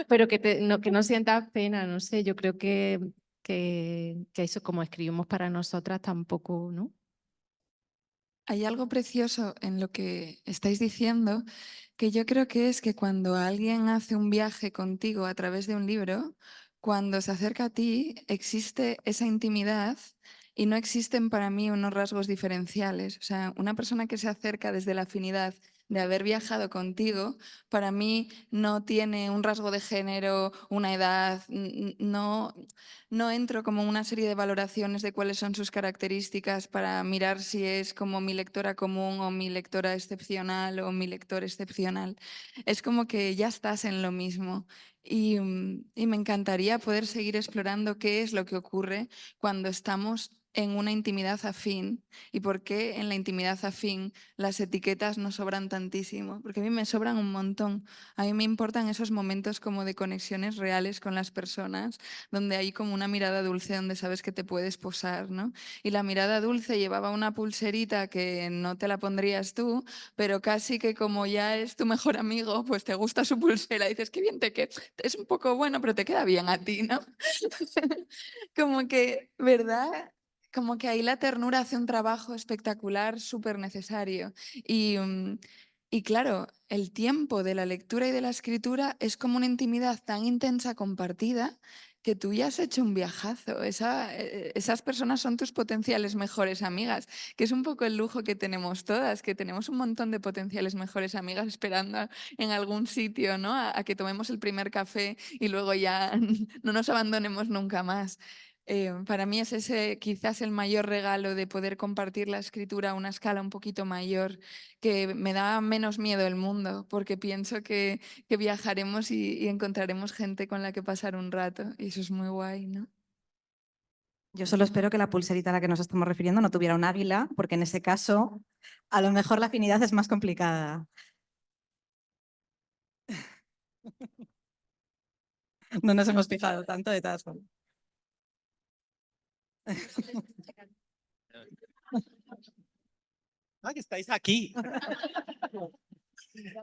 pero que no sientas pena, no sé. Yo creo que eso como escribimos para nosotras tampoco, ¿no? Hay algo precioso en lo que estáis diciendo, que yo creo que es que cuando alguien hace un viaje contigo a través de un libro, cuando se acerca a ti, existe esa intimidad y no existen para mí unos rasgos diferenciales. O sea, una persona que se acerca desde la afinidad de haber viajado contigo, para mí no tiene un rasgo de género, una edad, no entro como en una serie de valoraciones de cuáles son sus características para mirar si es como mi lectora común o mi lectora excepcional o mi lector excepcional. Es como que ya estás en lo mismo. Y me encantaría poder seguir explorando qué es lo que ocurre cuando estamos en una intimidad afín y por qué en la intimidad afín las etiquetas no sobran tantísimo, porque a mí me sobran un montón. A mí me importan esos momentos como de conexiones reales con las personas, donde hay como una mirada dulce donde sabes que te puedes posar, ¿no? Y la mirada dulce llevaba una pulserita que no te la pondrías tú, pero casi que como ya es tu mejor amigo, pues te gusta su pulsera y dices, qué bien te queda, es un poco bueno, pero te queda bien a ti, ¿no? Como que, ¿verdad? Como que ahí la ternura hace un trabajo espectacular, súper necesario. Y claro, el tiempo de la lectura y de la escritura es como una intimidad tan intensa compartida que tú ya has hecho un viajazo. Esas personas son tus potenciales mejores amigas, que es un poco el lujo que tenemos todas, que tenemos un montón de potenciales mejores amigas esperando en algún sitio, ¿no? A que tomemos el primer café y luego ya no nos abandonemos nunca más. Para mí es ese quizás el mayor regalo de poder compartir la escritura a una escala un poquito mayor, que me da menos miedo el mundo, porque pienso que viajaremos y encontraremos gente con la que pasar un rato, y eso es muy guay, ¿no? Yo solo espero que la pulserita a la que nos estamos refiriendo no tuviera un águila, porque en ese caso a lo mejor la afinidad es más complicada. No nos hemos fijado tanto de todas formas. ¡Ah, que estáis aquí!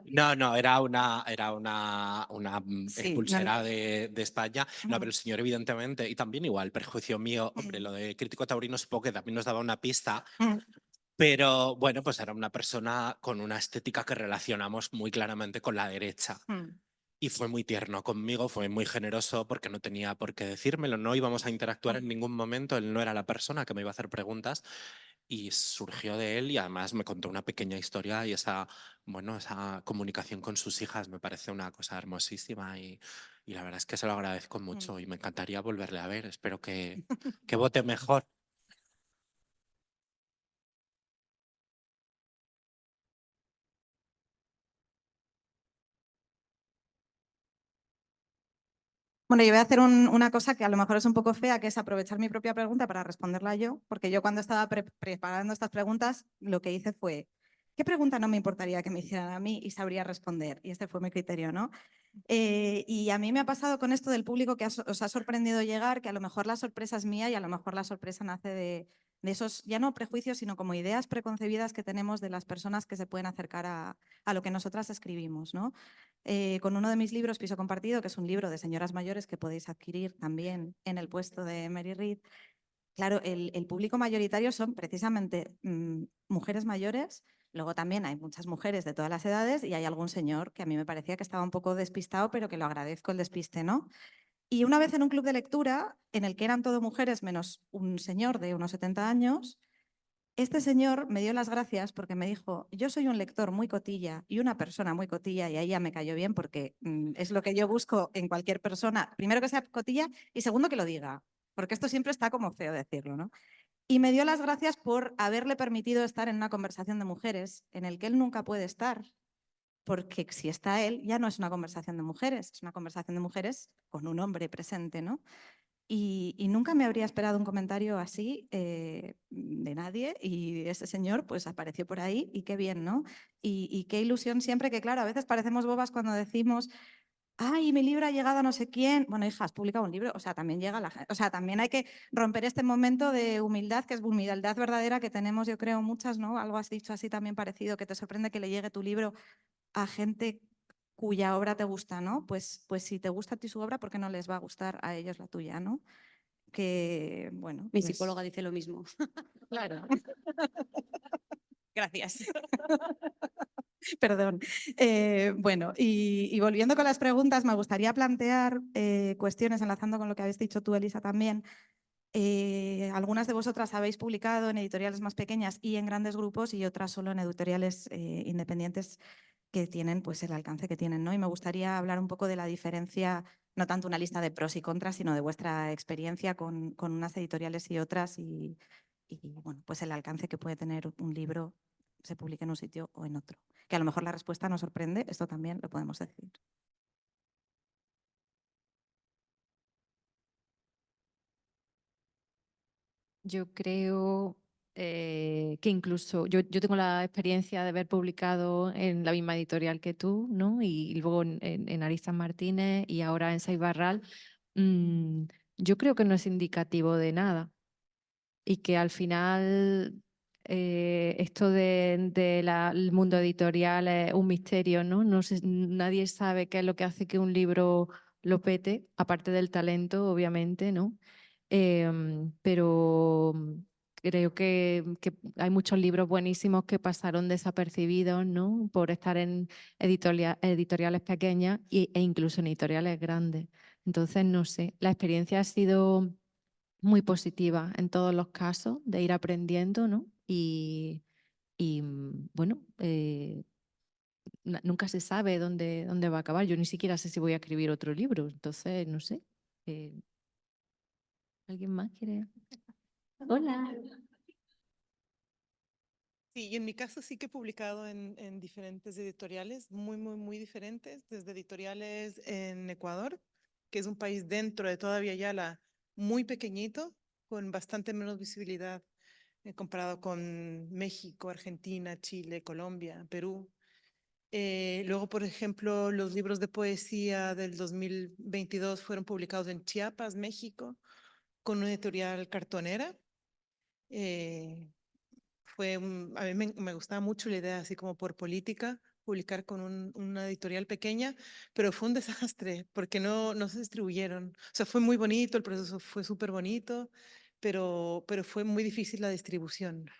No, era una Sí, pulsera de España. No, Ujú. pero el señor, evidentemente, y también igual, perjuicio mío, hombre, lo de crítico taurino supongo que también nos daba una pista, pero bueno, pues era una persona con una estética que relacionamos muy claramente con la derecha. Y fue muy tierno conmigo, fue muy generoso porque no tenía por qué decírmelo, no íbamos a interactuar en ningún momento, él no era la persona que me iba a hacer preguntas y surgió de él y además me contó una pequeña historia y esa comunicación con sus hijas me parece una cosa hermosísima y la verdad es que se lo agradezco mucho y me encantaría volverle a ver, espero que vote mejor. Bueno, yo voy a hacer una cosa que a lo mejor es un poco fea, que es aprovechar mi propia pregunta para responderla yo, porque yo cuando estaba preparando estas preguntas, lo que hice fue, ¿qué pregunta no me importaría que me hicieran a mí y sabría responder? Y este fue mi criterio, ¿no? Y a mí me ha pasado con esto del público que os ha sorprendido llegar, que a lo mejor la sorpresa es mía y a lo mejor la sorpresa nace de esos, ya no prejuicios, sino como ideas preconcebidas que tenemos de las personas que se pueden acercar a lo que nosotras escribimos, ¿no? Con uno de mis libros, Piso Compartido, que es un libro de señoras mayores que podéis adquirir también en el puesto de Mary Read. Claro, el público mayoritario son precisamente mujeres mayores, luego también hay muchas mujeres de todas las edades y hay algún señor que a mí me parecía que estaba un poco despistado, pero que lo agradezco el despiste, ¿no? Y una vez en un club de lectura, en el que eran todo mujeres menos un señor de unos 70 años, este señor me dio las gracias porque me dijo, yo soy un lector muy cotilla y una persona muy cotilla, y ahí ya me cayó bien porque es lo que yo busco en cualquier persona. Primero que sea cotilla y segundo que lo diga, porque esto siempre está como feo decirlo, ¿no? Y me dio las gracias por haberle permitido estar en una conversación de mujeres en el que él nunca puede estar, porque si está él ya no es una conversación de mujeres, es una conversación de mujeres con un hombre presente, ¿no? Y nunca me habría esperado un comentario así de nadie y ese señor pues apareció por ahí y qué bien, ¿no? Y qué ilusión siempre que, claro, a veces parecemos bobas cuando decimos, ay, mi libro ha llegado a no sé quién. Bueno, hija, has publicado un libro, o sea, también llega la gente, o sea, también hay que romper este momento de humildad, que es humildad verdadera que tenemos, yo creo, muchas, ¿no? Algo has dicho así también parecido, que te sorprende que le llegue tu libro a gente cuya obra te gusta, ¿no? Pues si te gusta a ti su obra, ¿por qué no les va a gustar a ellos la tuya, ¿no? Que, bueno. Mi pues, psicóloga dice lo mismo. Claro. Gracias. Perdón. Bueno, y volviendo con las preguntas, me gustaría plantear cuestiones, enlazando con lo que habéis dicho tú, Elisa, también. Algunas de vosotras habéis publicado en editoriales más pequeñas y en grandes grupos y otras solo en editoriales independientes que tienen pues, el alcance que tienen, ¿no? Y me gustaría hablar un poco de la diferencia, no tanto una lista de pros y contras, sino de vuestra experiencia con unas editoriales y otras y bueno, pues el alcance que puede tener un libro se publique en un sitio o en otro. Que a lo mejor la respuesta nos sorprende, esto también lo podemos decir. Yo creo que incluso yo tengo la experiencia de haber publicado en la misma editorial que tú, ¿no? Y luego en Aristas Martínez y ahora en Saiz Barral. Yo creo que no es indicativo de nada y que al final esto del mundo editorial es un misterio, ¿no? Nadie sabe qué es lo que hace que un libro lo pete, aparte del talento, obviamente, ¿no? Pero creo que hay muchos libros buenísimos que pasaron desapercibidos, ¿no? Por estar en editoriales pequeñas e incluso en editoriales grandes. Entonces, no sé, la experiencia ha sido muy positiva en todos los casos de ir aprendiendo, ¿no? Bueno, nunca se sabe dónde va a acabar. Yo ni siquiera sé si voy a escribir otro libro, entonces, no sé. ¿Alguien más quiere? Hola. Sí, y en mi caso sí que he publicado en diferentes editoriales, muy diferentes, desde editoriales en Ecuador, que es un país dentro de todavía Yala, muy pequeñito, con bastante menos visibilidad comparado con México, Argentina, Chile, Colombia, Perú. Luego, por ejemplo, los libros de poesía del 2022 fueron publicados en Chiapas, México, con una editorial cartonera. A mí me gustaba mucho la idea, así como por política, publicar con una editorial pequeña, pero fue un desastre porque no se distribuyeron. O sea, fue muy bonito, el proceso fue súper bonito, pero fue muy difícil la distribución.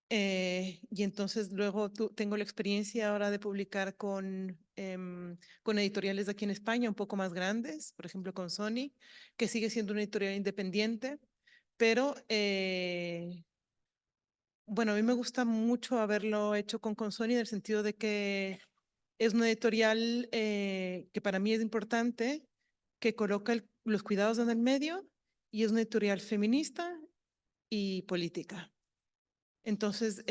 Y entonces luego tengo la experiencia ahora de publicar con editoriales de aquí en España un poco más grandes, por ejemplo con Sony, que sigue siendo una editorial independiente, pero bueno, a mí me gusta mucho haberlo hecho con Sony en el sentido de que es una editorial que para mí es importante, que coloca los cuidados en el medio y es una editorial feminista y política. Entonces,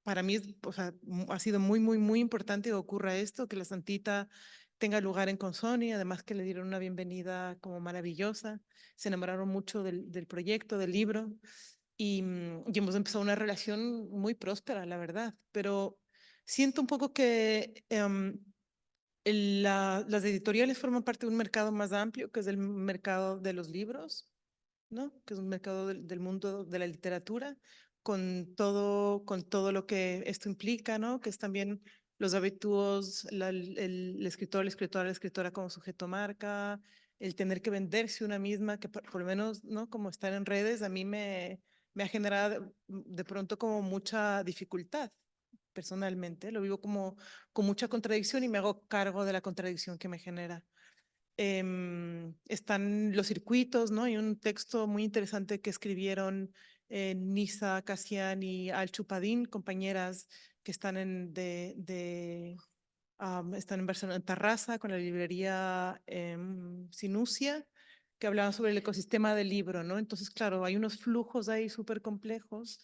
para mí o sea, ha sido muy importante que ocurra esto, que la Santita tenga lugar en Consoni, además que le dieron una bienvenida como maravillosa, se enamoraron mucho del proyecto, del libro, y hemos empezado una relación muy próspera, la verdad, pero siento un poco que las editoriales forman parte de un mercado más amplio, que es el mercado de los libros, ¿no? Que es un mercado del mundo de la literatura, con todo lo que esto implica, ¿no? Que es también los hábitos, el escritor, la escritora como sujeto marca, el tener que venderse una misma, que por lo menos, ¿no? Como estar en redes, a mí me ha generado de pronto como mucha dificultad personalmente, lo vivo como con mucha contradicción y me hago cargo de la contradicción que me genera. Están los circuitos, ¿no? Hay un texto muy interesante que escribieron Nisa Casian y Al Chupadín, compañeras que están están en Barcelona, en Tarrasa, con la librería Sinusia, que hablaban sobre el ecosistema del libro, ¿no? Entonces, claro, hay unos flujos ahí súper complejos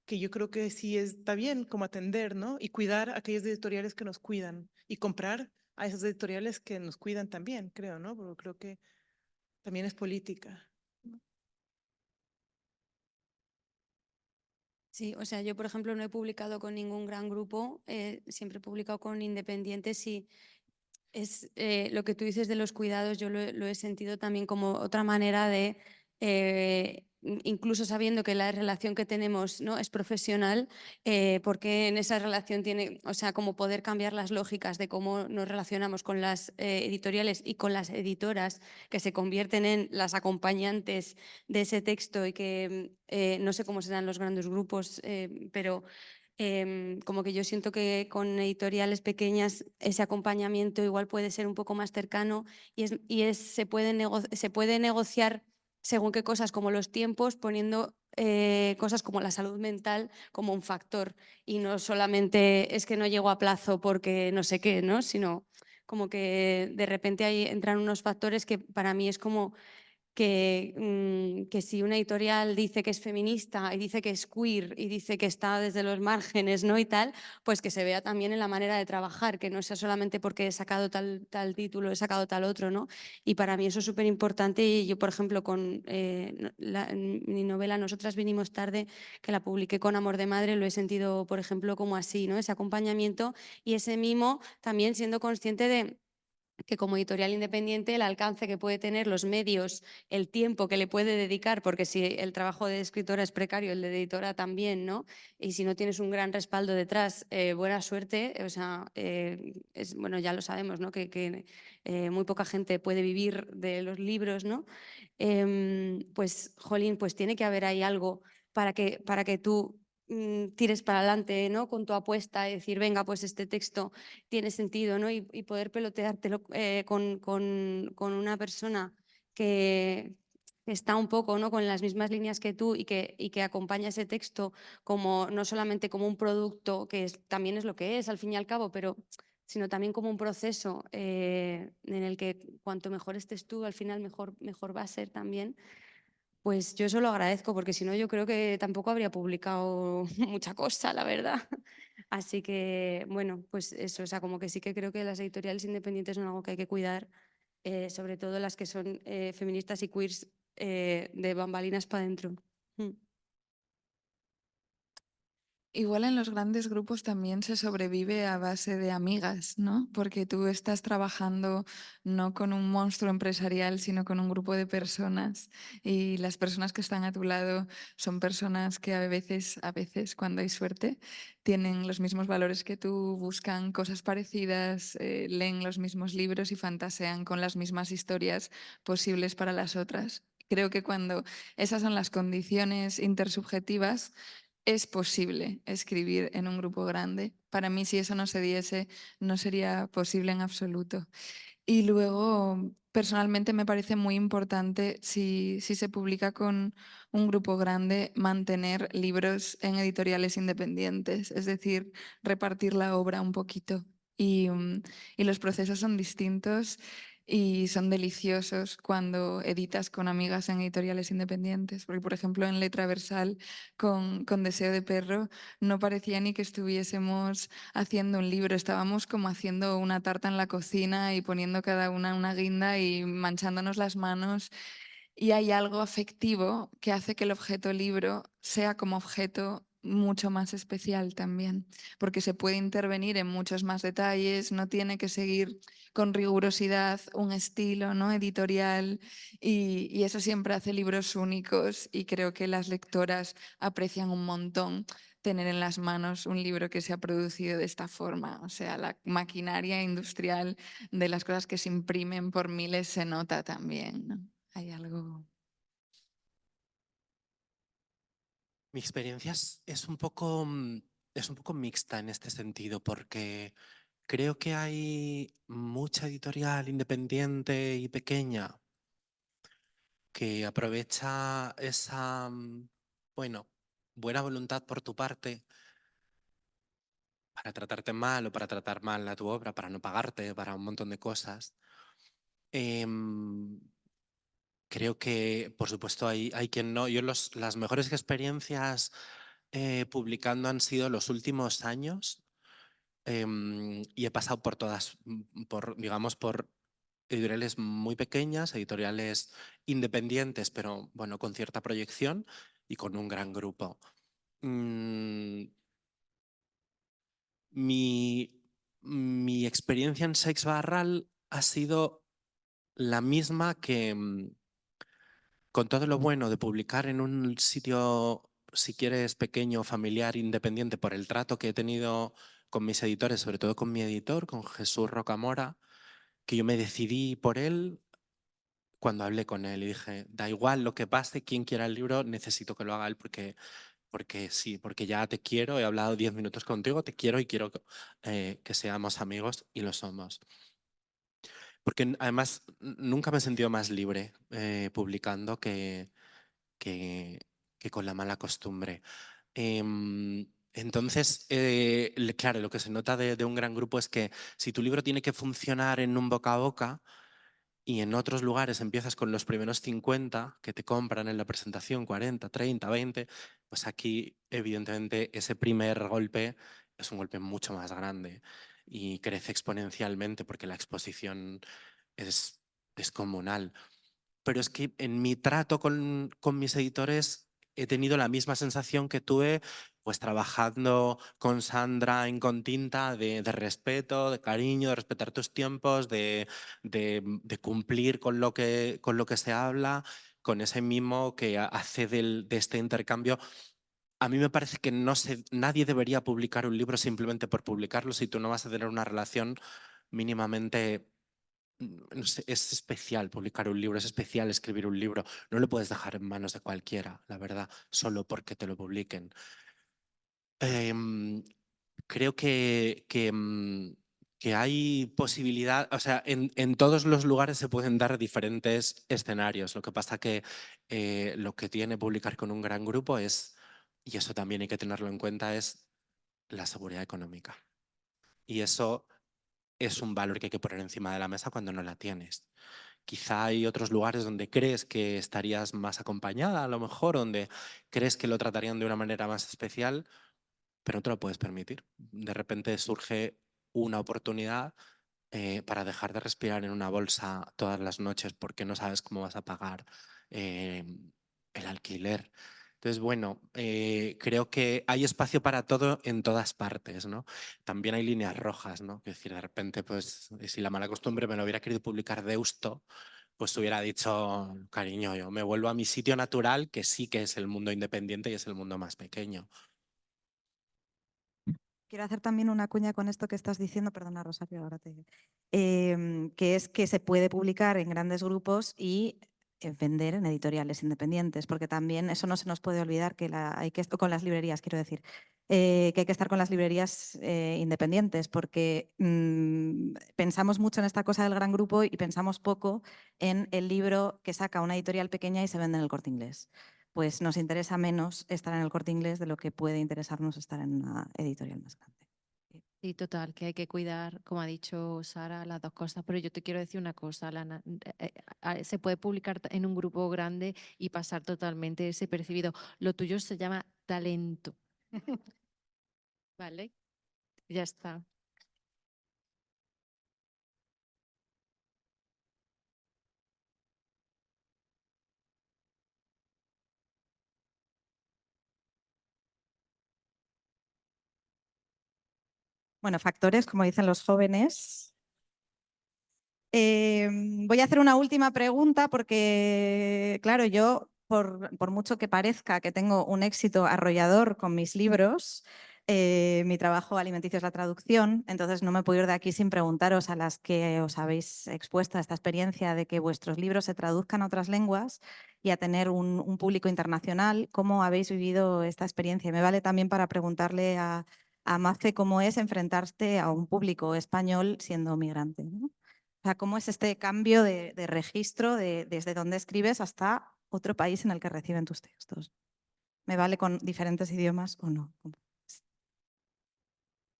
que yo creo que sí está bien como atender, ¿no? Y cuidar a aquellas editoriales que nos cuidan y comprar a esas editoriales que nos cuidan también, creo, ¿no? Porque creo que también es política. Sí, o sea, yo por ejemplo no he publicado con ningún gran grupo, siempre he publicado con independientes y es lo que tú dices de los cuidados, yo lo he sentido también como otra manera de, incluso sabiendo que la relación que tenemos, ¿no? es profesional, porque en esa relación tiene, o sea, como poder cambiar las lógicas de cómo nos relacionamos con las editoriales y con las editoras que se convierten en las acompañantes de ese texto y que no sé cómo serán los grandes grupos, pero como que yo siento que con editoriales pequeñas ese acompañamiento igual puede ser un poco más cercano se puede negociar según qué cosas, como los tiempos, poniendo cosas como la salud mental como un factor y no solamente es que no llego a plazo porque no sé qué, ¿no? Sino como que de repente ahí entran unos factores que para mí es como que si una editorial dice que es feminista y dice que es queer y dice que está desde los márgenes, ¿no? y tal, pues que se vea también en la manera de trabajar, que no sea solamente porque he sacado tal título, he sacado tal otro, ¿no? Y para mí eso es súper importante y yo, por ejemplo, con mi novela Nosotras vinimos tarde, que la publiqué con Amor de Madre, lo he sentido, por ejemplo, como así, ¿no? Ese acompañamiento y ese mimo, también siendo consciente de que como editorial independiente el alcance que puede tener, los medios, el tiempo que le puede dedicar, porque si el trabajo de escritora es precario, el de editora también, ¿no? Y si no tienes un gran respaldo detrás, buena suerte, o sea, bueno, ya lo sabemos, ¿no? Que muy poca gente puede vivir de los libros, ¿no? Pues, jolín, pues tiene que haber ahí algo para que tú tires para adelante, ¿no? Con tu apuesta y decir, venga, pues este texto tiene sentido, ¿no? Y poder peloteártelo con una persona que está un poco, ¿no? con las mismas líneas que tú y que acompaña ese texto como no solamente como un producto, también es lo que es al fin y al cabo, pero sino también como un proceso en el que cuanto mejor estés tú, al final mejor va a ser también. Pues yo eso lo agradezco, porque si no yo creo que tampoco habría publicado mucha cosa, la verdad. Así que, bueno, pues eso, o sea, como que sí que creo que las editoriales independientes son algo que hay que cuidar, sobre todo las que son feministas y queers de bambalinas para adentro. Igual en los grandes grupos también se sobrevive a base de amigas, ¿no? Porque tú estás trabajando no con un monstruo empresarial, sino con un grupo de personas. Y las personas que están a tu lado son personas que a veces, cuando hay suerte, tienen los mismos valores que tú, buscan cosas parecidas, leen los mismos libros y fantasean con las mismas historias posibles para las otras. Creo que cuando esas son las condiciones intersubjetivas, es posible escribir en un grupo grande. Para mí, si eso no se diese, no sería posible en absoluto. Y luego, personalmente, me parece muy importante, si se publica con un grupo grande, mantener libros en editoriales independientes, es decir, repartir la obra un poquito. Y los procesos son distintos y son deliciosos cuando editas con amigas en editoriales independientes. Porque, por ejemplo, en Letra Versal, con Deseo de Perro, no parecía ni que estuviésemos haciendo un libro, estábamos como haciendo una tarta en la cocina y poniendo cada una guinda y manchándonos las manos. Y hay algo afectivo que hace que el objeto libro sea como objeto mucho más especial también, porque se puede intervenir en muchos más detalles, no tiene que seguir con rigurosidad un estilo, ¿no?, editorial, y eso siempre hace libros únicos, y creo que las lectoras aprecian un montón tener en las manos un libro que se ha producido de esta forma. O sea, la maquinaria industrial de las cosas que se imprimen por miles se nota también, ¿no? Hay algo... Mi experiencia es un poco, es un poco mixta en este sentido, porque creo que hay mucha editorial independiente y pequeña que aprovecha esa, bueno, buena voluntad por tu parte para tratarte mal o para tratar mal a tu obra, para no pagarte, para un montón de cosas. Em, Creo que, por supuesto, hay quien no. Yo las mejores experiencias publicando han sido los últimos años, y he pasado por todas, digamos, por editoriales muy pequeñas, editoriales independientes, pero bueno, con cierta proyección y con un gran grupo. Mi experiencia en Sex Barral ha sido la misma que, con todo lo bueno de publicar en un sitio, si quieres, pequeño, familiar, independiente, por el trato que he tenido con mis editores, sobre todo con mi editor, con Jesús Rocamora, que yo me decidí por él cuando hablé con él y dije, da igual lo que pase, quien quiera el libro, necesito que lo haga él porque sí, porque ya te quiero, he hablado 10 minutos contigo, te quiero y quiero que seamos amigos, y lo somos. Porque además nunca me he sentido más libre publicando que, que con la mala costumbre. Entonces, claro, lo que se nota de un gran grupo es que si tu libro tiene que funcionar en un boca a boca y en otros lugares empiezas con los primeros 50 que te compran en la presentación, 40, 30, 20, pues aquí evidentemente ese primer golpe es un golpe mucho más grande y crece exponencialmente porque la exposición es descomunal. Pero es que en mi trato con mis editores he tenido la misma sensación que tuve pues trabajando con Sandra en Continta, de respeto, de cariño, de respetar tus tiempos, de cumplir con lo que se habla, con ese mimo que hace de este intercambio. A mí me parece que nadie debería publicar un libro simplemente por publicarlo si tú no vas a tener una relación mínimamente... No sé, es especial publicar un libro, es especial escribir un libro. No lo puedes dejar en manos de cualquiera, la verdad, solo porque te lo publiquen. Creo que hay posibilidad, o sea, en todos los lugares se pueden dar diferentes escenarios. Lo que pasa que lo que tiene publicar con un gran grupo es, y eso también hay que tenerlo en cuenta, es la seguridad económica. Y eso es un valor que hay que poner encima de la mesa cuando no la tienes. Quizá hay otros lugares donde crees que estarías más acompañada, a lo mejor, donde crees que lo tratarían de una manera más especial, pero no te lo puedes permitir. De repente surge una oportunidad para dejar de respirar en una bolsa todas las noches porque no sabes cómo vas a pagar eh, el alquiler. Entonces, bueno, creo que hay espacio para todo en todas partes, ¿no? También hay líneas rojas, ¿no? Es decir, de repente, pues, si la mala costumbre me lo hubiera querido publicar Deusto, pues hubiera dicho, cariño, yo me vuelvo a mi sitio natural, que sí que es el mundo independiente y es el mundo más pequeño. Quiero hacer también una cuña con esto que estás diciendo, perdona Rosario, ahora te... que es que se puede publicar en grandes grupos y vender en editoriales independientes, porque también eso no se nos puede olvidar, que hay que con las librerías, quiero decir, que hay que estar con las librerías independientes, porque pensamos mucho en esta cosa del gran grupo y pensamos poco en el libro que saca una editorial pequeña y se vende en el Corte Inglés. Pues nos interesa menos estar en el Corte Inglés de lo que puede interesarnos estar en una editorial más grande. Sí, total, que hay que cuidar, como ha dicho Sara, las dos cosas. Pero yo te quiero decir una cosa, Lana. Se puede publicar en un grupo grande y pasar totalmente desapercibido. Lo tuyo se llama talento. ¿Vale? Ya está. Bueno, factores, como dicen los jóvenes. Voy a hacer una última pregunta porque, claro, yo, por mucho que parezca que tengo un éxito arrollador con mis libros, mi trabajo alimenticio es la traducción, entonces no me puedo ir de aquí sin preguntaros, a las que os habéis expuesto a esta experiencia de que vuestros libros se traduzcan a otras lenguas y a tener un público internacional, ¿cómo habéis vivido esta experiencia? Y me vale también para preguntarle a Mace cómo es enfrentarte a un público español siendo migrante, ¿no? O sea, ¿cómo es este cambio de registro desde donde escribes hasta otro país en el que reciben tus textos? ¿Me vale con diferentes idiomas o no?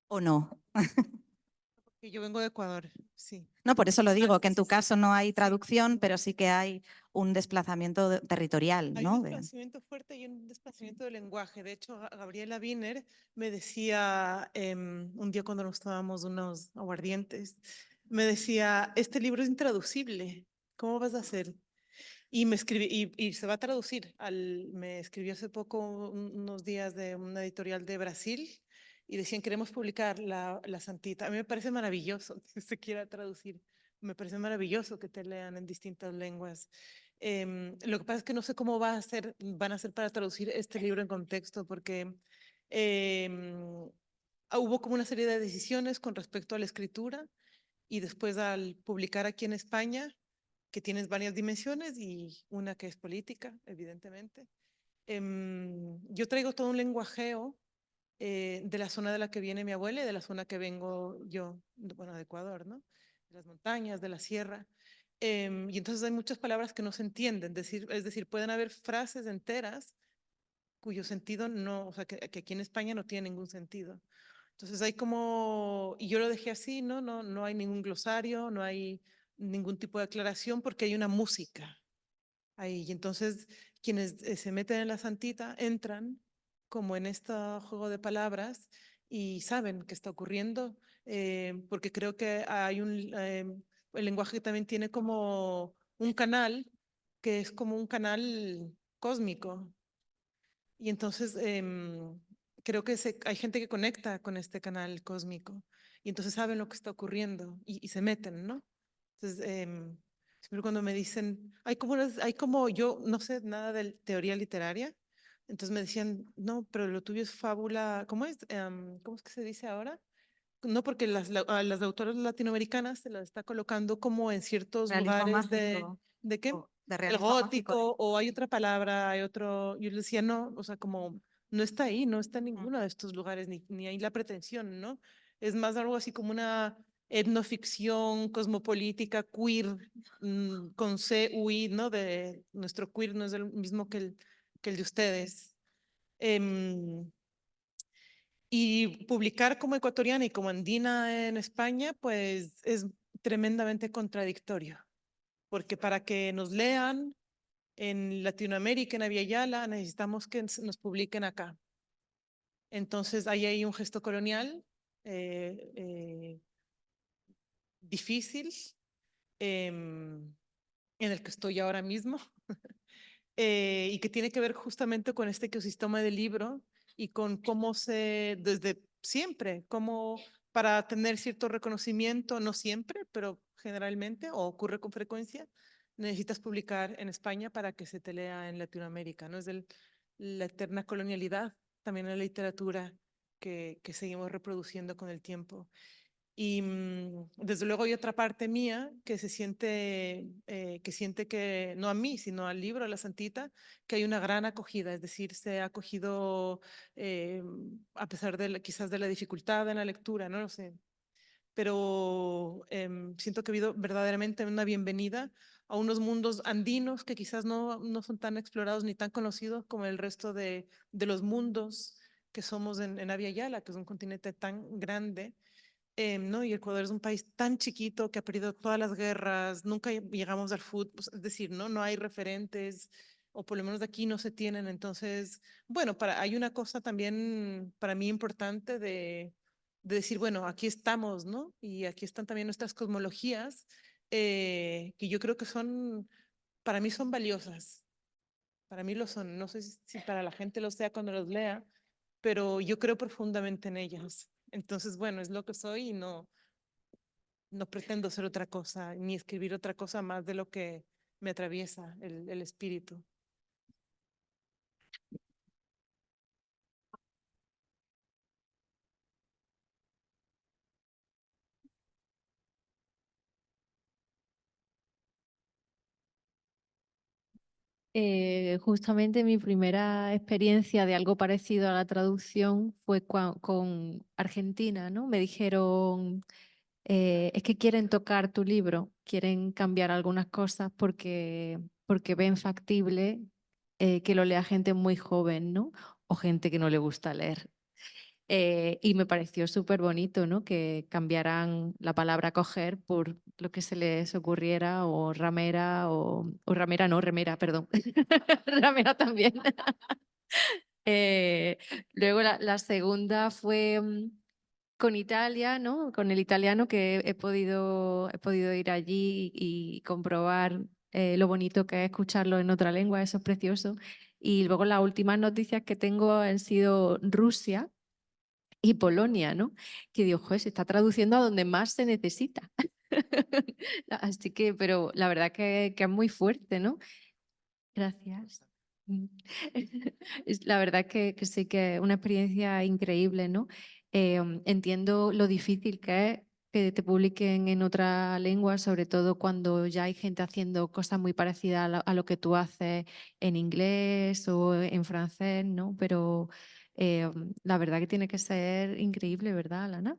¿O no? Porque yo vengo de Ecuador, sí. No, por eso lo digo, que en Sí, tu sí. caso no hay Sí. traducción, pero sí que hay un desplazamiento territorial, Hay ¿no? un desplazamiento fuerte y un desplazamiento de lenguaje. De hecho, Gabriela Wiener me decía un día cuando nos tomábamos unos aguardientes, me decía, este libro es intraducible, ¿cómo vas a hacer? Y me escribí, y se va a traducir. Me escribió hace poco, unos días, de una editorial de Brasil y decían, queremos publicar la Santita. A mí me parece maravilloso que se quiera traducir. Me parece maravilloso que te lean en distintas lenguas. Lo que pasa es que no sé cómo van a hacer para traducir este libro en contexto, porque hubo como una serie de decisiones con respecto a la escritura y después al publicar aquí en España, que tienes varias dimensiones y una que es política, evidentemente. Yo traigo todo un lenguajeo de la zona de la que viene mi abuela y de la zona que vengo yo, bueno, de Ecuador, ¿no? De las montañas, de la sierra. Y entonces hay muchas palabras que no se entienden, es decir, pueden haber frases enteras cuyo sentido no, o sea, que aquí en España no tiene ningún sentido. Entonces hay como, y yo lo dejé así, ¿no? No hay ningún glosario, no hay ningún tipo de aclaración porque hay una música ahí. Y entonces quienes se meten en la Santita entran como en este juego de palabras y saben qué está ocurriendo, porque creo que hay el lenguaje también tiene como un canal que es como un canal cósmico. Y entonces creo que hay gente que conecta con este canal cósmico y entonces saben lo que está ocurriendo y se meten, ¿no? Entonces, siempre cuando me dicen, hay como yo no sé nada de teoría literaria, entonces me decían, no, pero lo tuyo es fábula, ¿cómo es? ¿Cómo es que se dice ahora? No, porque a las autoras latinoamericanas se las está colocando como en ciertos Realismo lugares mágico. ¿de qué? De El realismo mágico. gótico, o hay otra palabra, hay otro, yo le decía, no, o sea, como no está ahí, no está en ninguno de estos lugares, ni hay la pretensión, ¿no? Es más algo así como una etnoficción cosmopolítica, queer, con C-U-I, ¿no? De nuestro queer no es el mismo que el de ustedes. Y publicar como ecuatoriana y como andina en España, pues es tremendamente contradictorio, porque para que nos lean en Latinoamérica, en Abya necesitamos que nos publiquen acá. Entonces ahí hay un gesto colonial difícil en el que estoy ahora mismo y que tiene que ver justamente con este ecosistema del libro y con cómo desde siempre, cómo para tener cierto reconocimiento, no siempre, pero generalmente, o ocurre con frecuencia, necesitas publicar en España para que se te lea en Latinoamérica, ¿no? Es la eterna colonialidad, también la literatura que seguimos reproduciendo con el tiempo. Y desde luego hay otra parte mía que siente que, no a mí, sino al libro, a la Santita, que hay una gran acogida, es decir, se ha acogido a pesar de quizás de la dificultad en la lectura, no lo sé, pero siento que ha habido verdaderamente una bienvenida a unos mundos andinos que quizás no son tan explorados ni tan conocidos como el resto de los mundos que somos en Abya Yala, que es un continente tan grande. ¿No? Y Ecuador es un país tan chiquito que ha perdido todas las guerras, nunca llegamos al fútbol, es decir, no hay referentes, o por lo menos de aquí no se tienen. Entonces, bueno, hay una cosa también para mí importante de decir, bueno, aquí estamos, ¿no? Y aquí están también nuestras cosmologías, que yo creo que para mí son valiosas. Para mí lo son. No sé si para la gente lo sea cuando los lea, pero yo creo profundamente en ellas. Entonces, bueno, es lo que soy y no pretendo ser otra cosa, ni escribir otra cosa más de lo que me atraviesa el espíritu. Justamente mi primera experiencia de algo parecido a la traducción fue con Argentina, ¿no? Me dijeron, es que quieren tocar tu libro, quieren cambiar algunas cosas porque ven factible que lo lea gente muy joven, ¿no? O gente que no le gusta leer. Y me pareció súper bonito, ¿no? Que cambiaran la palabra coger por lo que se les ocurriera, o ramera, o ramera no, remera, perdón. Ramera también. Luego la segunda fue con Italia, ¿no? Con el italiano, que he podido ir allí y comprobar lo bonito que es escucharlo en otra lengua, eso es precioso. Y luego las últimas noticias que tengo han sido Rusia y Polonia, ¿no? Que digo, joder, se está traduciendo a donde más se necesita. Así que, pero la verdad que es muy fuerte, ¿no? Gracias. La verdad que sí que es una experiencia increíble, ¿no? Entiendo lo difícil que es que te publiquen en otra lengua, sobre todo cuando ya hay gente haciendo cosas muy parecidas a lo que tú haces en inglés o en francés, ¿no? Pero la verdad que tiene que ser increíble, ¿verdad, Lana?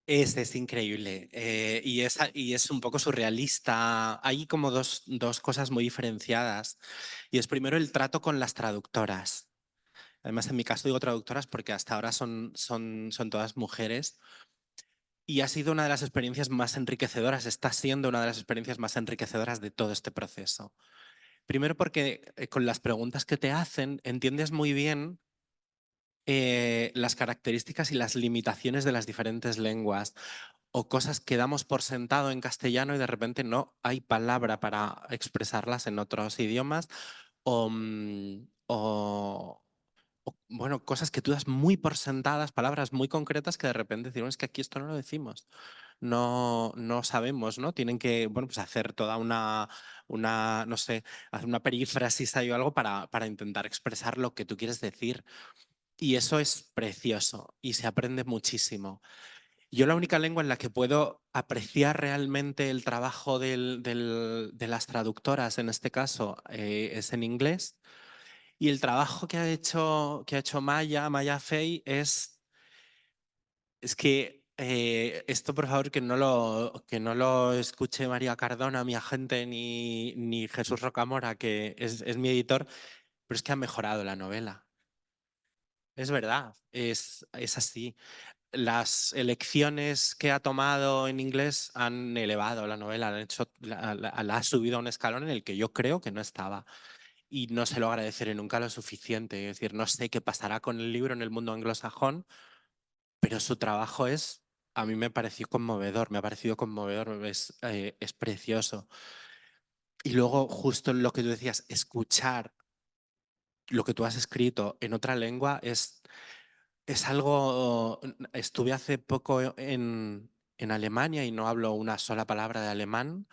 Es increíble y es un poco surrealista. Hay como dos cosas muy diferenciadas. Y es primero el trato con las traductoras. Además, en mi caso digo traductoras porque hasta ahora son todas mujeres. Y ha sido una de las experiencias más enriquecedoras, está siendo una de las experiencias más enriquecedoras de todo este proceso. Primero porque con las preguntas que te hacen entiendes muy bien las características y las limitaciones de las diferentes lenguas, o cosas que damos por sentado en castellano y de repente no hay palabra para expresarlas en otros idiomas, o, bueno, cosas que tú das muy por sentadas, palabras muy concretas que de repente decimos, es que aquí esto no lo decimos, no sabemos, ¿no? Tienen que, bueno, pues hacer toda no sé, hacer una perífrasis ahí o algo para intentar expresar lo que tú quieres decir. Y eso es precioso y se aprende muchísimo. Yo la única lengua en la que puedo apreciar realmente el trabajo de las traductoras, en este caso, es en inglés. Y el trabajo que ha hecho Maya Fey es que esto por favor que no lo escuche María Cardona, mi agente, ni Jesús Rocamora, que es mi editor, pero es que ha mejorado la novela. Es verdad, es así. Las elecciones que ha tomado en inglés han elevado la novela, la ha subido a un escalón en el que yo creo que no estaba. Y no se lo agradeceré nunca lo suficiente. Es decir, no sé qué pasará con el libro en el mundo anglosajón, pero su trabajo a mí me pareció conmovedor, me ha parecido conmovedor, es precioso. Y luego, justo lo que tú decías, escuchar lo que tú has escrito en otra lengua es algo. Estuve hace poco en Alemania y no hablo una sola palabra de alemán.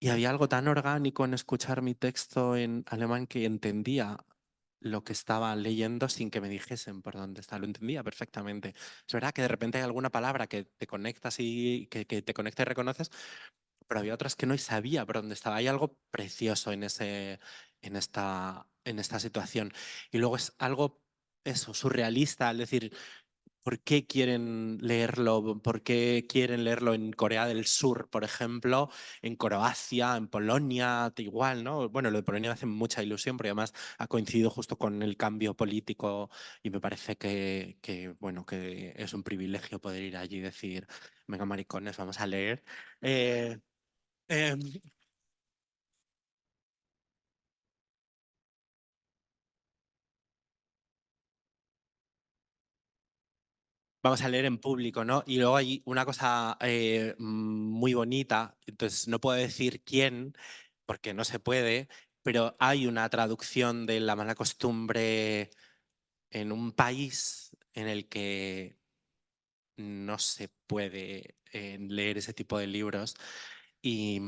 Y había algo tan orgánico en escuchar mi texto en alemán que entendía lo que estaba leyendo sin que me dijesen por dónde está. Lo entendía perfectamente. Es verdad que de repente hay alguna palabra que te conectas y que te conecta y reconoces, pero había otras que no y sabía por dónde estaba. Hay algo precioso en esta situación. Y luego es algo, eso, surrealista, al decir, ¿por qué quieren leerlo? ¿Por qué quieren leerlo en Corea del Sur, por ejemplo? En Croacia, en Polonia, igual, ¿no? Bueno, lo de Polonia me hace mucha ilusión porque además ha coincidido justo con el cambio político y me parece bueno, que es un privilegio poder ir allí y decir, venga, maricones, vamos a leer. Eh, em, Vamos a leer en público, ¿no? Y luego hay una cosa muy bonita, entonces no puedo decir quién, porque no se puede, pero hay una traducción de La mala costumbre en un país en el que no se puede leer ese tipo de libros y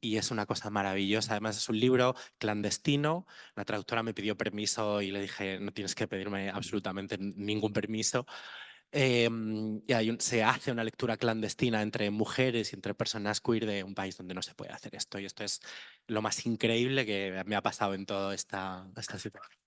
es una cosa maravillosa. Además es un libro clandestino. La traductora me pidió permiso y le dije, no tienes que pedirme absolutamente ningún permiso. Y se hace una lectura clandestina entre mujeres y entre personas queer de un país donde no se puede hacer esto. Y esto es lo más increíble que me ha pasado en toda esta situación.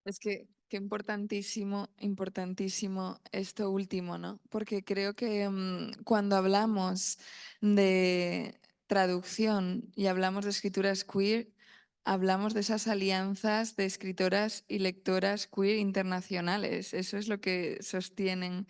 Es que importantísimo, importantísimo esto último, ¿no? Porque creo que cuando hablamos de traducción y hablamos de escrituras queer, hablamos de esas alianzas de escritoras y lectoras queer internacionales. Eso es lo que sostienen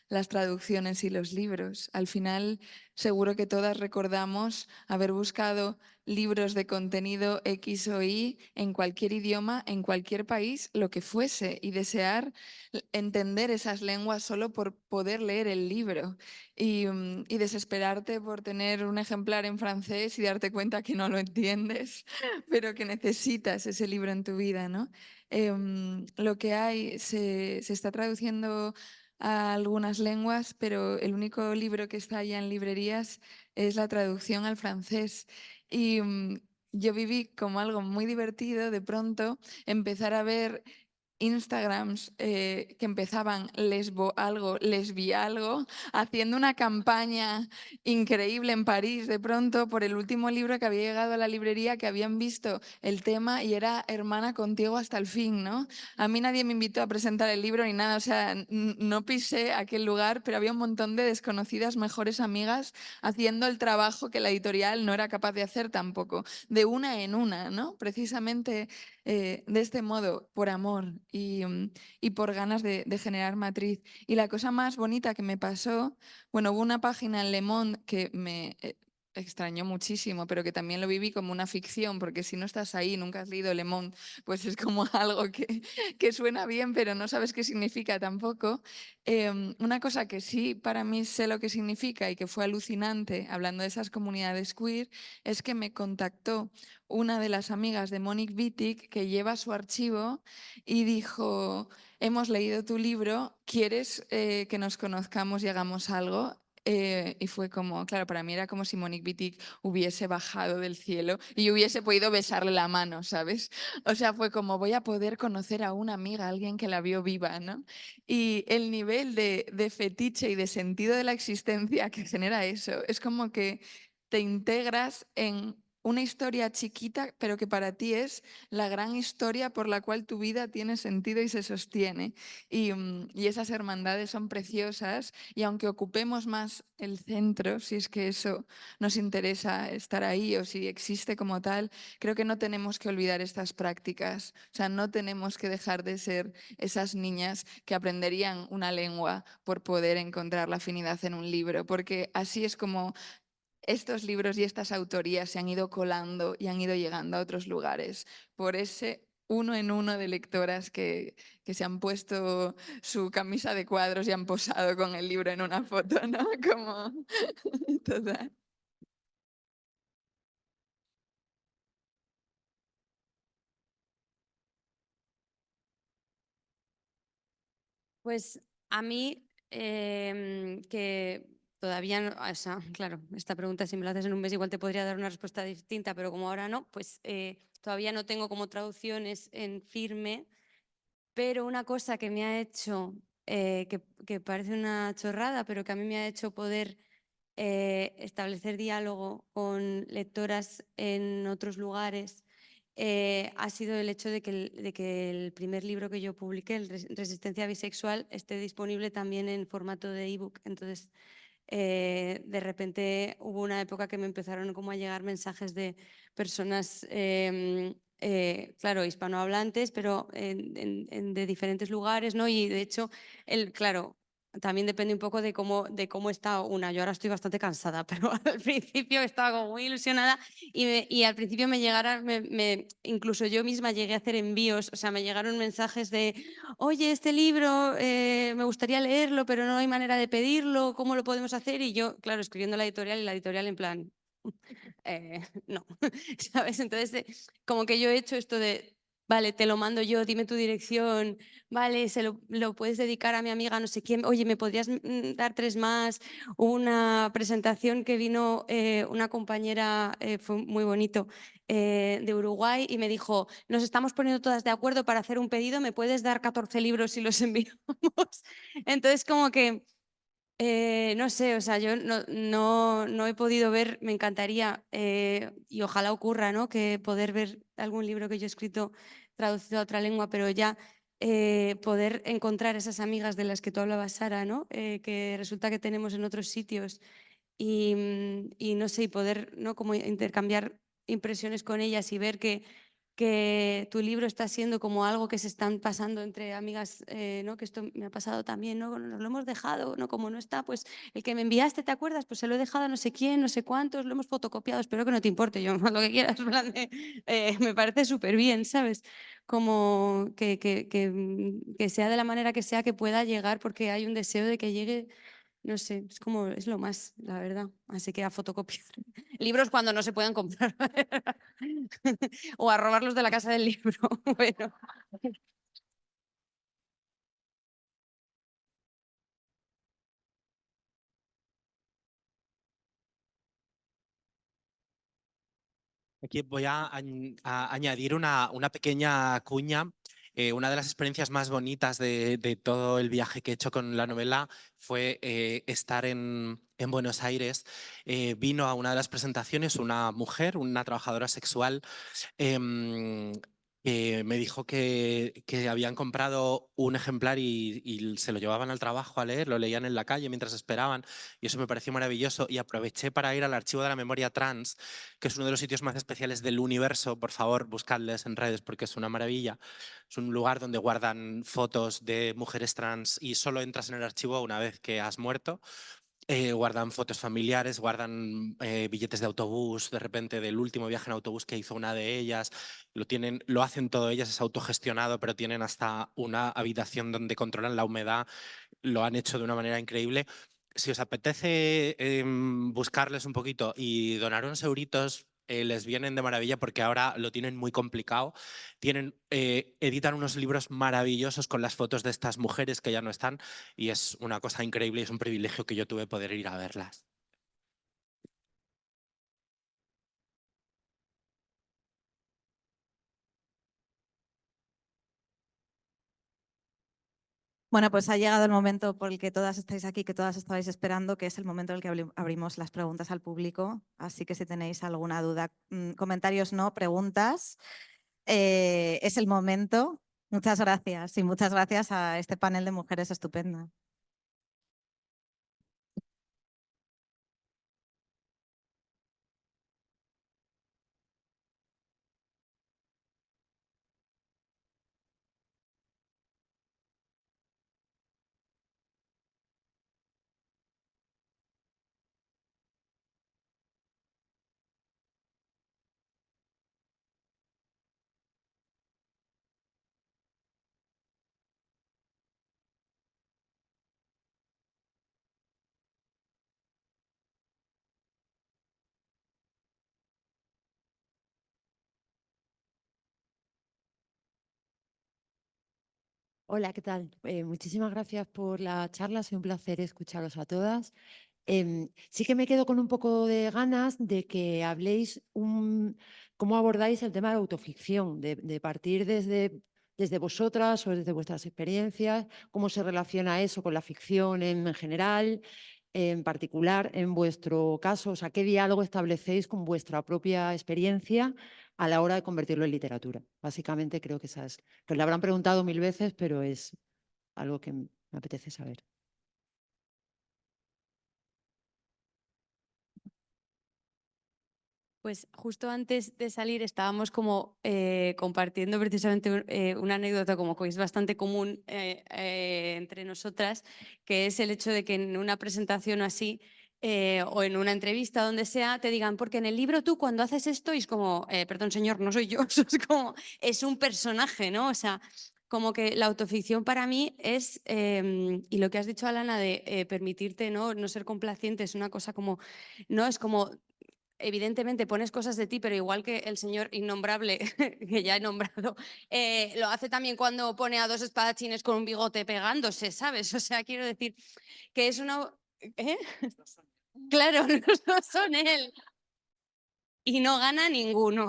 las traducciones y los libros. Al final, seguro que todas recordamos haber buscado libros de contenido X o Y en cualquier idioma, en cualquier país, lo que fuese, y desear entender esas lenguas solo por poder leer el libro y desesperarte por tener un ejemplar en francés y darte cuenta que no lo entiendes, pero que necesitas ese libro en tu vida, ¿no? Lo que hay se está traduciendo a algunas lenguas, pero el único libro que está ya en librerías es la traducción al francés. Y yo viví como algo muy divertido de pronto empezar a ver Instagrams que empezaban lesbo algo, lesbi algo, haciendo una campaña increíble en París de pronto por el último libro que había llegado a la librería, que habían visto el tema y era Hermana contigo hasta el fin, ¿no? A mí nadie me invitó a presentar el libro ni nada, o sea, no pisé aquel lugar, pero había un montón de desconocidas mejores amigas haciendo el trabajo que la editorial no era capaz de hacer tampoco, de una en una, ¿no? Precisamente de este modo, por amor y por ganas de generar matriz. Y la cosa más bonita que me pasó, bueno, hubo una página en Le Monde que me extrañó muchísimo, pero que también lo viví como una ficción, porque si no estás ahí, nunca has leído Le Monde, pues es como algo que suena bien, pero no sabes qué significa tampoco. Una cosa que sí para mí sé lo que significa y que fue alucinante, hablando de esas comunidades queer, es que me contactó una de las amigas de Monique Wittig que lleva su archivo y dijo, hemos leído tu libro, ¿quieres que nos conozcamos y hagamos algo? Y fue como, claro, para mí era como si Monique Wittig hubiese bajado del cielo y hubiese podido besarle la mano, ¿sabes? O sea, fue como voy a poder conocer a una amiga, a alguien que la vio viva, ¿no? Y el nivel de fetiche y de sentido de la existencia que genera eso, es como que te integras en una historia chiquita, pero que para ti es la gran historia por la cual tu vida tiene sentido y se sostiene. Y esas hermandades son preciosas y aunque ocupemos más el centro, si es que eso nos interesa estar ahí o si existe como tal, creo que no tenemos que olvidar estas prácticas. O sea, no tenemos que dejar de ser esas niñas que aprenderían una lengua por poder encontrar la afinidad en un libro, porque así es como estos libros y estas autorías se han ido colando y han ido llegando a otros lugares por ese uno en uno de lectoras que se han puesto su camisa de cuadros y han posado con el libro en una foto, ¿no? Como total. Pues a mí, que todavía no, o sea, claro, esta pregunta si me la haces en un mes igual te podría dar una respuesta distinta, pero como ahora no, pues todavía no tengo como traducciones en firme, pero una cosa que me ha hecho, que parece una chorrada, pero que a mí me ha hecho poder establecer diálogo con lectoras en otros lugares, ha sido el hecho de que el primer libro que yo publiqué, el Resistencia Bisexual, esté disponible también en formato de ebook. Entonces, de repente hubo una época que me empezaron como a llegar mensajes de personas, claro, hispanohablantes, pero de diferentes lugares, ¿no? Y de hecho, claro, también depende un poco de cómo está una. Yo ahora estoy bastante cansada, pero al principio estaba como muy ilusionada y al principio me llegaron, incluso yo misma llegué a hacer envíos, o sea, me llegaron mensajes de, oye, este libro me gustaría leerlo, pero no hay manera de pedirlo, ¿cómo lo podemos hacer? Y yo, claro, escribiendo la editorial y la editorial en plan, no, ¿sabes? Entonces, como que yo he hecho esto de, vale, te lo mando yo, dime tu dirección, vale, lo puedes dedicar a mi amiga no sé quién, oye, ¿me podrías dar 3 más? Hubo una presentación que vino una compañera, fue muy bonito, de Uruguay y me dijo, nos estamos poniendo todas de acuerdo para hacer un pedido, ¿me puedes dar 14 libros y los enviamos? Entonces, como que no sé, o sea, yo no he podido ver, me encantaría y ojalá ocurra, ¿no? Que poder ver algún libro que yo he escrito traducido a otra lengua, pero ya poder encontrar esas amigas de las que tú hablabas, Sara, ¿no? Que resulta que tenemos en otros sitios y no sé, y poder, ¿no? Como intercambiar impresiones con ellas y ver que tu libro está siendo como algo que se están pasando entre amigas, ¿no? Que esto me ha pasado también, ¿no? Nos lo hemos dejado, ¿no? Como no está, pues el que me enviaste, ¿te acuerdas? Pues se lo he dejado a no sé quién, no sé cuántos, lo hemos fotocopiado, espero que no te importe, yo lo que quieras, en plan me parece súper bien, ¿sabes? Como que sea de la manera que sea que pueda llegar, porque hay un deseo de que llegue, no sé, es como, es lo más, la verdad. Así que a fotocopiar. Libros cuando no se puedan comprar. O a robarlos de la casa del libro. Bueno. Aquí voy a añadir una pequeña cuña. Una de las experiencias más bonitas de todo el viaje que he hecho con la novela fue estar en Buenos Aires. Vino a una de las presentaciones una mujer, una trabajadora sexual, me dijo que habían comprado un ejemplar y se lo llevaban al trabajo a leer, lo leían en la calle mientras esperaban y eso me pareció maravilloso y aproveché para ir al Archivo de la Memoria Trans, que es uno de los sitios más especiales del universo. Por favor, buscadles en redes porque es una maravilla. Es un lugar donde guardan fotos de mujeres trans y solo entras en el archivo una vez que has muerto. Guardan fotos familiares, guardan billetes de autobús, de repente del último viaje en autobús que hizo una de ellas, lo hacen todo ellas, es autogestionado, pero tienen hasta una habitación donde controlan la humedad, lo han hecho de una manera increíble. Si os apetece buscarles un poquito y donar unos euritos, les vienen de maravilla porque ahora lo tienen muy complicado. Editan unos libros maravillosos con las fotos de estas mujeres que ya no están y es una cosa increíble y es un privilegio que yo tuve poder ir a verlas. Bueno, pues ha llegado el momento por el que todas estáis aquí, que todas estabais esperando, que es el momento en el que abrimos las preguntas al público. Así que si tenéis alguna duda, comentarios no, preguntas, es el momento. Muchas gracias y muchas gracias a este panel de mujeres estupenda. Hola, ¿qué tal? Muchísimas gracias por la charla, ha sido un placer escucharos a todas. Sí que me quedo con un poco de ganas de que habléis cómo abordáis el tema de autoficción, de partir desde vosotras o desde vuestras experiencias, cómo se relaciona eso con la ficción en general, en particular en vuestro caso, o sea, qué diálogo establecéis con vuestra propia experiencia a la hora de convertirlo en literatura. Básicamente creo que que lo habrán preguntado 1000 veces, pero es algo que me apetece saber. Pues justo antes de salir estábamos como compartiendo precisamente una anécdota como que es bastante común entre nosotras, que es el hecho de que en una presentación así o en una entrevista, donde sea, te digan, porque en el libro tú cuando haces esto y es como, perdón señor, no soy yo, es como, es un personaje, ¿no? O sea, como que la autoficción para mí es, y lo que has dicho, Alana, de permitirte no ser complaciente, es una cosa como, no, es como evidentemente pones cosas de ti, pero igual que el señor innombrable que ya he nombrado, lo hace también cuando pone a dos espadachines con un bigote pegándose, ¿sabes? O sea, quiero decir que es una... ¿Eh? Claro, no son él. Y no gana ninguno.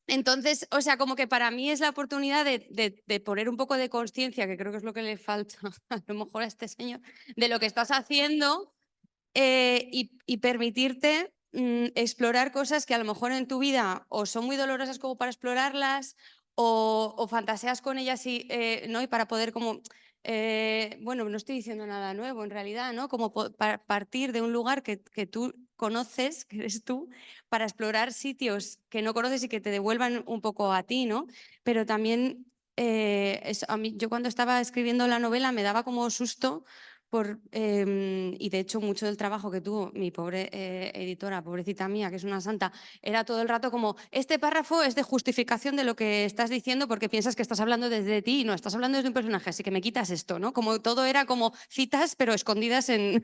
Entonces, o sea, como que para mí es la oportunidad de poner un poco de conciencia, que creo que es lo que le falta a lo mejor a este señor, de lo que estás haciendo. Y permitirte explorar cosas que a lo mejor en tu vida o son muy dolorosas como para explorarlas o fantaseas con ellas ¿no? Y para poder como, bueno, no estoy diciendo nada nuevo en realidad, ¿no? Como partir de un lugar que tú conoces, que eres tú, para explorar sitios que no conoces y que te devuelvan un poco a ti, ¿no? Pero también a mí, yo cuando estaba escribiendo la novela me daba como susto y de hecho mucho del trabajo que tuvo mi pobre editora, pobrecita mía, que es una santa, era todo el rato como, este párrafo es de justificación de lo que estás diciendo porque piensas que estás hablando desde ti y no, estás hablando desde un personaje, así que me quitas esto, ¿no? Como todo era como citas, pero escondidas en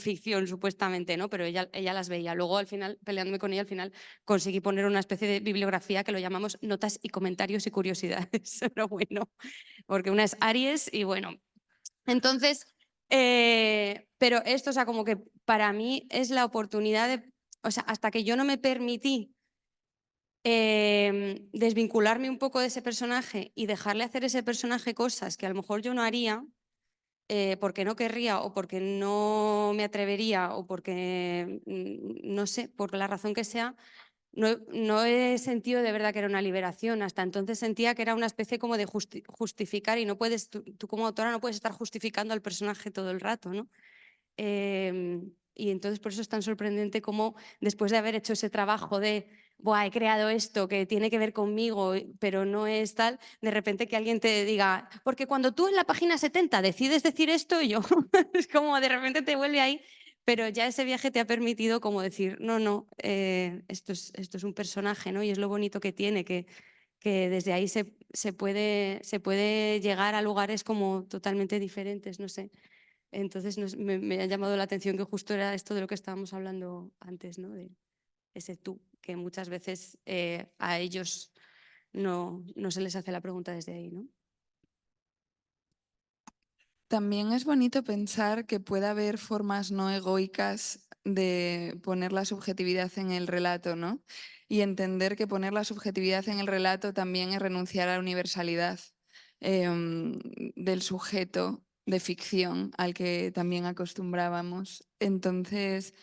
ficción, supuestamente, ¿no? Pero ella las veía. Luego, al final, peleándome con ella, al final conseguí poner una especie de bibliografía que lo llamamos notas y comentarios y curiosidades, pero bueno, porque una es Aries y bueno... Entonces, pero esto, o sea, como que para mí es la oportunidad de, o sea, hasta que yo no me permití desvincularme un poco de ese personaje y dejarle hacer ese personaje cosas que a lo mejor yo no haría, porque no querría o porque no me atrevería o porque, no sé, por la razón que sea, no he sentido de verdad que era una liberación. Hasta entonces sentía que era una especie como de justificar y no puedes, tú como autora no puedes estar justificando al personaje todo el rato, ¿no? Y entonces por eso es tan sorprendente como después de haber hecho ese trabajo de, Buah, he creado esto que tiene que ver conmigo, pero no es tal, de repente que alguien te diga, porque cuando tú en la página 70 decides decir esto, y yo, es como de repente te vuelve ahí. Pero ya ese viaje te ha permitido como decir, no, esto es un personaje, ¿no? Y es lo bonito que tiene, que desde ahí se puede llegar a lugares como totalmente diferentes, no sé. Entonces me ha llamado la atención que justo era esto de lo que estábamos hablando antes, ¿no? De ese tú, que muchas veces a ellos no se les hace la pregunta desde ahí, ¿no? También es bonito pensar que puede haber formas no egoicas de poner la subjetividad en el relato, ¿no? Y entender que poner la subjetividad en el relato también es renunciar a la universalidad del sujeto de ficción al que también acostumbrábamos. Entonces,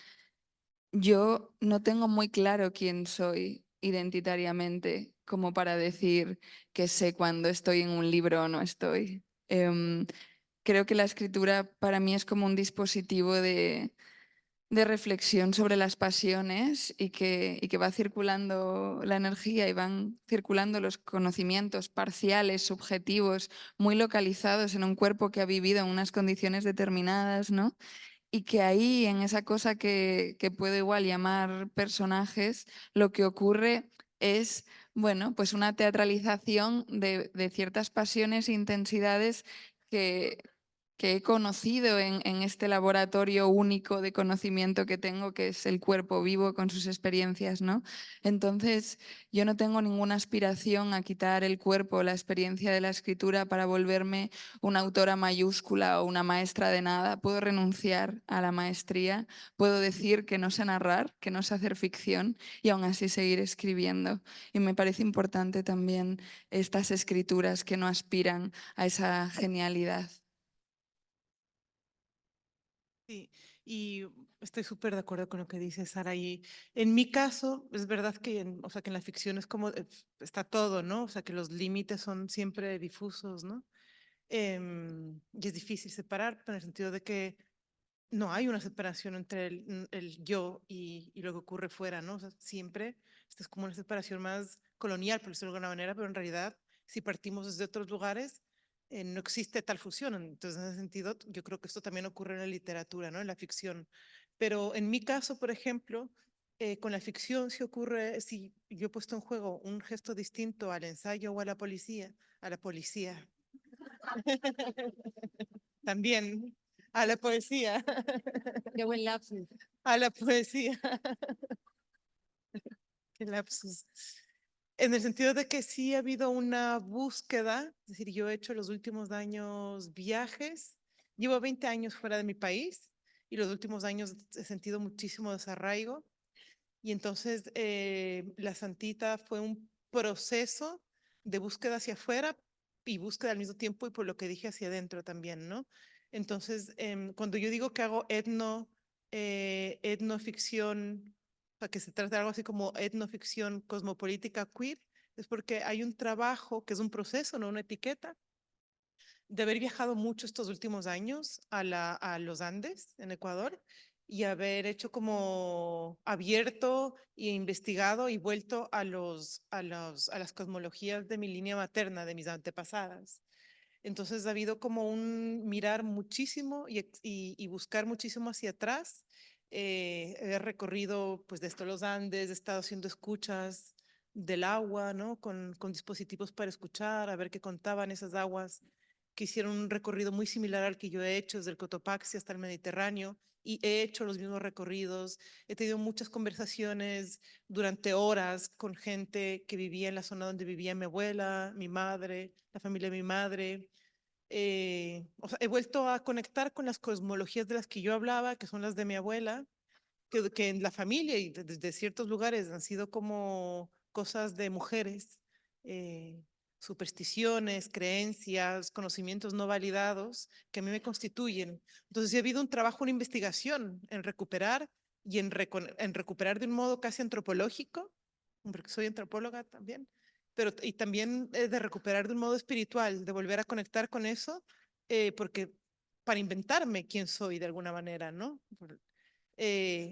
yo no tengo muy claro quién soy identitariamente como para decir que sé cuándo estoy en un libro o no estoy. Creo que la escritura para mí es como un dispositivo de reflexión sobre las pasiones y que va circulando la energía y van circulando los conocimientos parciales, subjetivos, muy localizados en un cuerpo que ha vivido en unas condiciones determinadas, ¿no? Y que ahí, en esa cosa que puedo igual llamar personajes, lo que ocurre es, bueno, pues una teatralización de ciertas pasiones e intensidades que he conocido en este laboratorio único de conocimiento que tengo, que es el cuerpo vivo con sus experiencias, ¿no? Entonces, yo no tengo ninguna aspiración a quitar el cuerpo, la experiencia de la escritura para volverme una autora mayúscula o una maestra de nada. Puedo renunciar a la maestría, puedo decir que no sé narrar, que no sé hacer ficción y aún así seguir escribiendo. Y me parece importante también estas escrituras que no aspiran a esa genialidad. Sí, y estoy súper de acuerdo con lo que dice Sara. Y en mi caso, es verdad que o sea, que en la ficción es como, está todo, ¿no? O sea, que los límites son siempre difusos, ¿no? Y es difícil separar, pero en el sentido de que no hay una separación entre el yo y lo que ocurre fuera, ¿no? O sea, siempre esta es como una separación más colonial, por decirlo de alguna manera, pero en realidad, si partimos desde otros lugares, no existe tal fusión. Entonces, en ese sentido, yo creo que esto también ocurre en la literatura, ¿no? En la ficción. Pero en mi caso, por ejemplo, con la ficción si ocurre, si yo he puesto en juego un gesto distinto al ensayo o a la policía, también a la poesía. Qué buen lapsus. A la poesía. Qué lapsus. En el sentido de que sí ha habido una búsqueda, es decir, yo he hecho los últimos años viajes, llevo 20 años fuera de mi país y los últimos años he sentido muchísimo desarraigo y entonces La Santita fue un proceso de búsqueda hacia afuera y búsqueda al mismo tiempo y por lo que dije hacia adentro también, ¿no? Entonces, cuando yo digo que hago etnoficción, o sea, que se trata de algo así como etnoficción cosmopolítica queer, es porque hay un trabajo que es un proceso, no una etiqueta, de haber viajado mucho estos últimos años a los Andes, en Ecuador, y haber hecho como abierto e investigado y vuelto a las cosmologías de mi línea materna, de mis antepasadas. Entonces ha habido como un mirar muchísimo y buscar muchísimo hacia atrás. He recorrido pues de los Andes, he estado haciendo escuchas del agua, ¿no? Con dispositivos para escuchar, a ver qué contaban esas aguas, que hicieron un recorrido muy similar al que yo he hecho desde el Cotopaxi hasta el Mediterráneo y he hecho los mismos recorridos. He tenido muchas conversaciones durante horas con gente que vivía en la zona donde vivía mi abuela, mi madre, la familia de mi madre. O sea, he vuelto a conectar con las cosmologías de las que yo hablaba, que son las de mi abuela, que en la familia y desde ciertos lugares han sido como cosas de mujeres, supersticiones, creencias, conocimientos no validados que a mí me constituyen. Entonces, sí ha habido un trabajo, una investigación en recuperar y en recuperar de un modo casi antropológico, porque soy antropóloga también, pero y también de recuperar de un modo espiritual, de volver a conectar con eso, porque para inventarme quién soy de alguna manera, ¿no?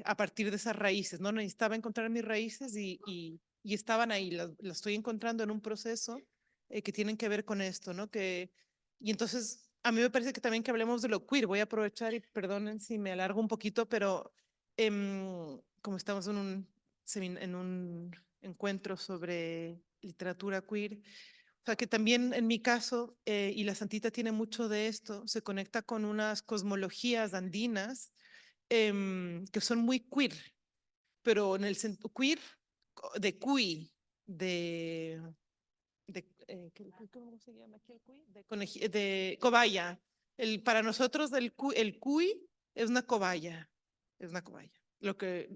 A partir de esas raíces, ¿no? Necesitaba encontrar mis raíces y estaban ahí, las estoy encontrando en un proceso que tienen que ver con esto, ¿no? Y entonces, a mí me parece que también que hablemos de lo queer, voy a aprovechar y perdonen si me alargo un poquito, pero como estamos en un encuentro sobre literatura queer, O sea, que también en mi caso, y la Santita tiene mucho de esto, se conecta con unas cosmologías andinas que son muy queer, pero en el sentido queer de cuy, ¿cómo se llama aquí el cuy? De cobaya. Para nosotros el cuy es una cobaya, es una cobaya. Lo que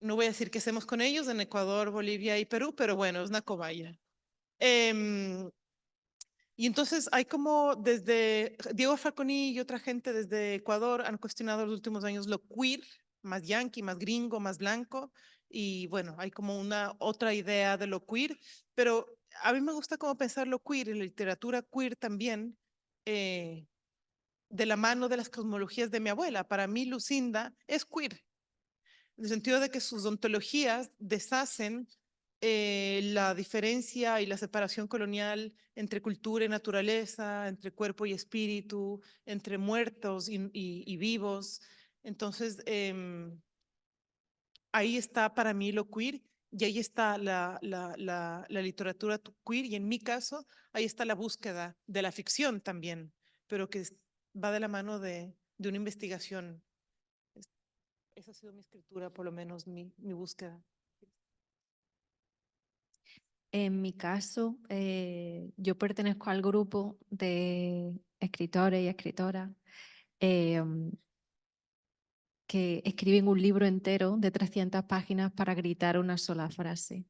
no voy a decir que hacemos con ellos en Ecuador, Bolivia y Perú, pero bueno, es una cobaya. Y entonces hay como desde Diego Falconi y otra gente desde Ecuador han cuestionado en los últimos años lo queer, más yankee, más gringo, más blanco. Y bueno, hay como una otra idea de lo queer, pero a mí me gusta como pensar lo queer y la literatura queer también de la mano de las cosmologías de mi abuela. Para mí Lucinda es queer, en el sentido de que sus ontologías deshacen la diferencia y la separación colonial entre cultura y naturaleza, entre cuerpo y espíritu, entre muertos y vivos. Entonces, ahí está para mí lo queer y ahí está la literatura queer y en mi caso, ahí está la búsqueda de la ficción también, pero que va de la mano de una investigación. Esa ha sido mi escritura, por lo menos mi búsqueda. En mi caso, yo pertenezco al grupo de escritores y escritoras que escriben un libro entero de 300 páginas para gritar una sola frase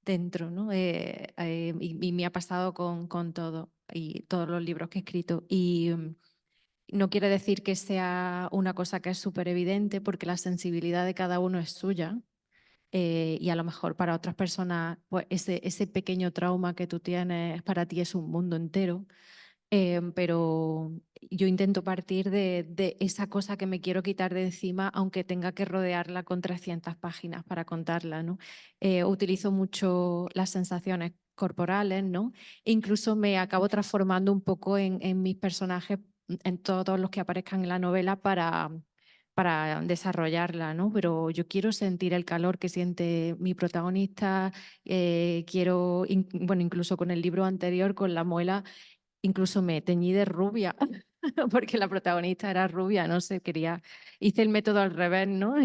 dentro, ¿no? Y me ha pasado con todo y todos los libros que he escrito. Y no quiere decir que sea una cosa que es súper evidente, porque la sensibilidad de cada uno es suya. Y a lo mejor para otras personas, pues ese pequeño trauma que tú tienes para ti es un mundo entero. Pero yo intento partir de esa cosa que me quiero quitar de encima, aunque tenga que rodearla con 300 páginas para contarla, ¿no? Utilizo mucho las sensaciones corporales, ¿no? E incluso me acabo transformando un poco en mis personajes, en todos los que aparezcan en la novela para desarrollarla, ¿no? Pero yo quiero sentir el calor que siente mi protagonista, quiero, bueno, incluso con el libro anterior, con La muela, incluso me teñí de rubia, porque la protagonista era rubia, no sé, hice el método al revés, ¿no?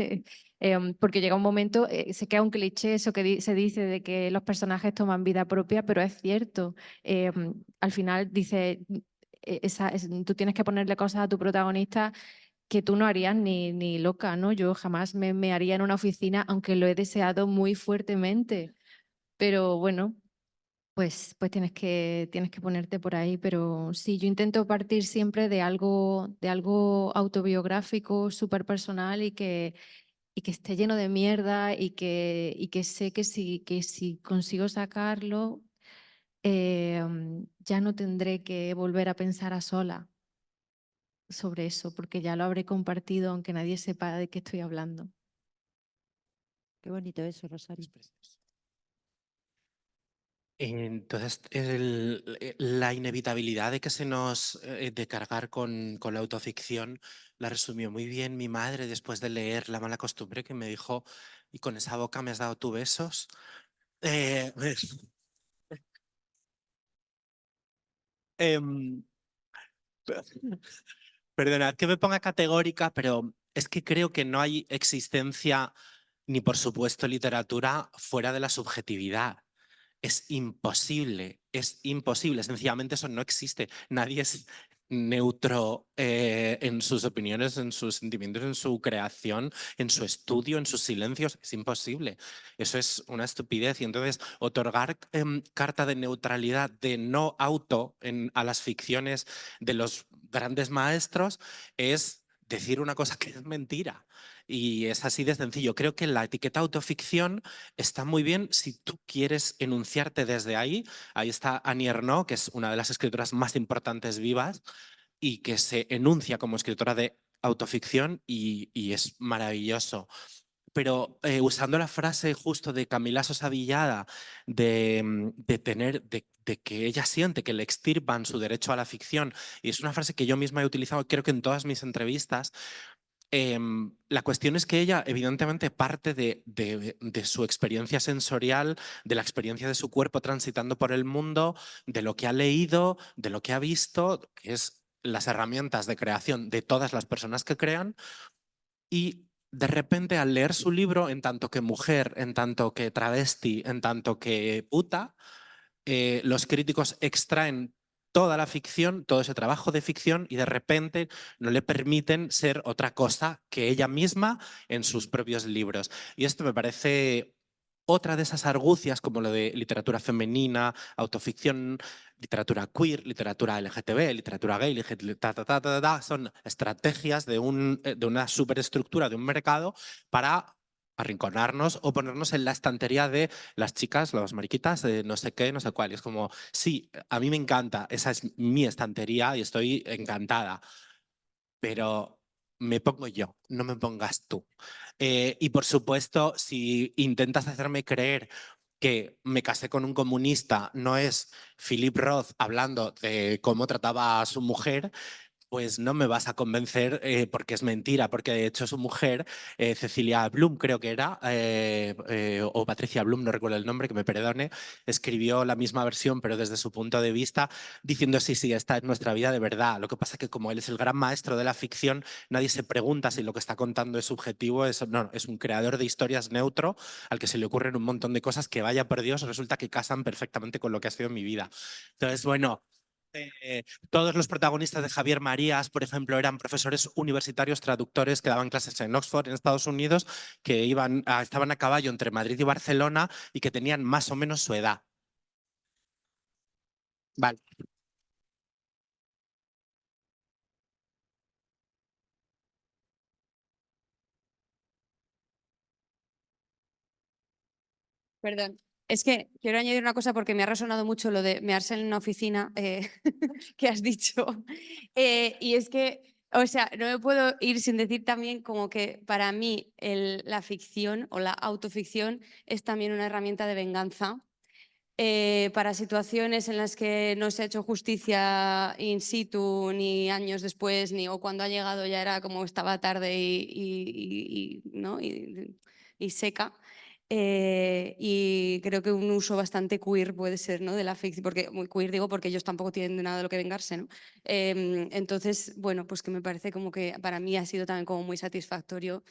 Porque llega un momento, se queda un cliché eso que se dice de que los personajes toman vida propia, pero es cierto. Al final dice, tú tienes que ponerle cosas a tu protagonista que tú no harías ni loca, ¿no? Yo jamás me haría en una oficina, aunque lo he deseado muy fuertemente. Pero bueno, pues tienes que ponerte por ahí. Pero sí, yo intento partir siempre de algo autobiográfico, súper personal y que esté lleno de mierda y que sé que si consigo sacarlo, ya no tendré que volver a pensar a sola sobre eso, porque ya lo habré compartido aunque nadie sepa de qué estoy hablando. Qué bonito eso, Rosario. Entonces, la inevitabilidad de que se nos de cargar con la autoficción la resumió muy bien mi madre después de leer La mala costumbre, que me dijo: y con esa boca me has dado tú besos. Em, Perdonad que me ponga categórica, pero es que creo que no hay existencia ni, por supuesto, literatura fuera de la subjetividad. Es imposible, sencillamente eso no existe. Nadie es neutro en sus opiniones, en sus sentimientos, en su creación, en su estudio, en sus silencios. Es imposible. Eso es una estupidez. Y entonces otorgar carta de neutralidad, de no auto a las ficciones de los grandes maestros es decir una cosa que es mentira. Y es así de sencillo. Creo que la etiqueta autoficción está muy bien si tú quieres enunciarte desde ahí. Ahí está Annie Ernaux, que es una de las escritoras más importantes vivas y que se enuncia como escritora de autoficción y es maravilloso. Pero usando la frase justo de Camila Sosa Villada de que ella siente que le extirpan su derecho a la ficción, y es una frase que yo misma he utilizado creo que en todas mis entrevistas, La cuestión es que ella evidentemente parte de su experiencia sensorial, de la experiencia de su cuerpo transitando por el mundo, de lo que ha leído, de lo que ha visto, que es las herramientas de creación de todas las personas que crean, y de repente al leer su libro, en tanto que mujer, en tanto que travesti, en tanto que puta, los críticos extraen toda la ficción, todo ese trabajo de ficción, y de repente no le permiten ser otra cosa que ella misma en sus propios libros. Y esto me parece otra de esas argucias, como lo de literatura femenina, autoficción, literatura queer, literatura LGTB, literatura gay, son estrategias de una superestructura de un mercado para arrinconarnos o ponernos en la estantería de las chicas, las mariquitas, de no sé qué, no sé cuál. Y es como, sí, a mí me encanta, esa es mi estantería y estoy encantada, pero me pongo yo, no me pongas tú. Y por supuesto, si intentas hacerme creer que me casé con un comunista no es Philip Roth hablando de cómo trataba a su mujer, pues no me vas a convencer porque es mentira, porque de hecho su mujer, Cecilia Bloom creo que era, o Patricia Bloom, no recuerdo el nombre, que me perdone, escribió la misma versión pero desde su punto de vista diciendo sí, sí, esta es nuestra vida de verdad. Lo que pasa es que como él es el gran maestro de la ficción, nadie se pregunta si lo que está contando es subjetivo, no, es un creador de historias neutro al que se le ocurren un montón de cosas que vaya por Dios, resulta que casan perfectamente con lo que ha sido mi vida. Entonces, bueno... todos los protagonistas de Javier Marías, por ejemplo, eran profesores universitarios traductores que daban clases en Oxford, en Estados Unidos, que estaban a caballo entre Madrid y Barcelona y que tenían más o menos su edad. Vale. Perdón, es que quiero añadir una cosa porque me ha resonado mucho lo de mearse en una oficina que has dicho. Y es que, o sea, no me puedo ir sin decir también como que para mí la ficción o la autoficción es también una herramienta de venganza. Para situaciones en las que no se ha hecho justicia in situ, ni años después, ni o cuando ha llegado ya era como estaba tarde ¿no? y seca. Y creo que un uso bastante queer puede ser, ¿no? de la ficción, porque muy queer digo porque ellos tampoco tienen de nada de lo que vengarse, ¿no? Entonces, bueno, pues que me parece como que para mí ha sido también como muy satisfactorio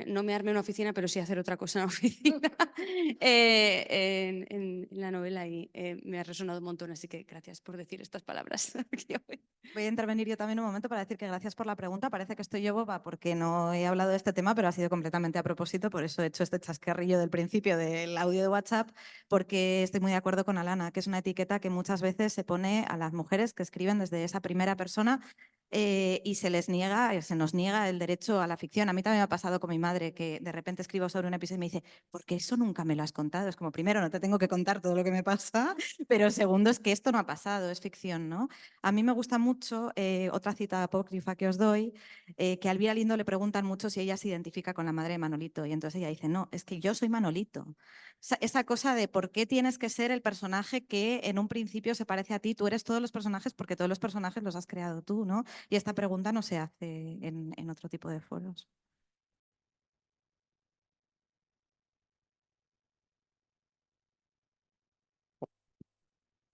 no mearme en una oficina, pero sí hacer otra cosa en la oficina en la novela y me ha resonado un montón, así que gracias por decir estas palabras. Voy a intervenir yo también un momento para decir que gracias por la pregunta. Parece que estoy yo boba porque no he hablado de este tema, pero ha sido completamente a propósito. Por eso he hecho este chascarrillo del principio del audio de WhatsApp, porque estoy muy de acuerdo con Alana, que es una etiqueta que muchas veces se pone a las mujeres que escriben desde esa primera persona y se nos niega el derecho a la ficción. A mí también me ha pasado con mi madre, que de repente escribo sobre un episodio y me dice, ¿por qué eso nunca me lo has contado? Es como, primero, no te tengo que contar todo lo que me pasa, pero segundo, es que esto no ha pasado, es ficción, ¿no? A mí me gusta mucho, otra cita apócrifa que os doy, que a Elvira Lindo le preguntan mucho si ella se identifica con la madre de Manolito y entonces ella dice, no, es que yo soy Manolito. Esa cosa de por qué tienes que ser el personaje que en un principio se parece a ti, tú eres todos los personajes porque todos los personajes los has creado tú, ¿no? Y esta pregunta no se hace en otro tipo de foros.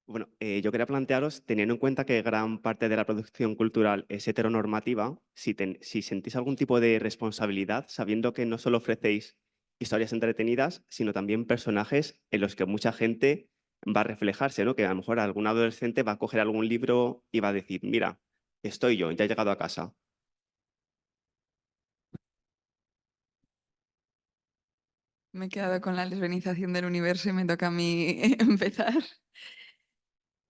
Bueno, yo quería plantearos, teniendo en cuenta que gran parte de la producción cultural es heteronormativa, si sentís algún tipo de responsabilidad, sabiendo que no solo ofrecéis historias entretenidas, sino también personajes en los que mucha gente va a reflejarse, ¿no? Que a lo mejor algún adolescente va a coger algún libro y va a decir, mira, estoy yo, ya he llegado a casa. Me he quedado con la lesbianización del universo y me toca a mí empezar.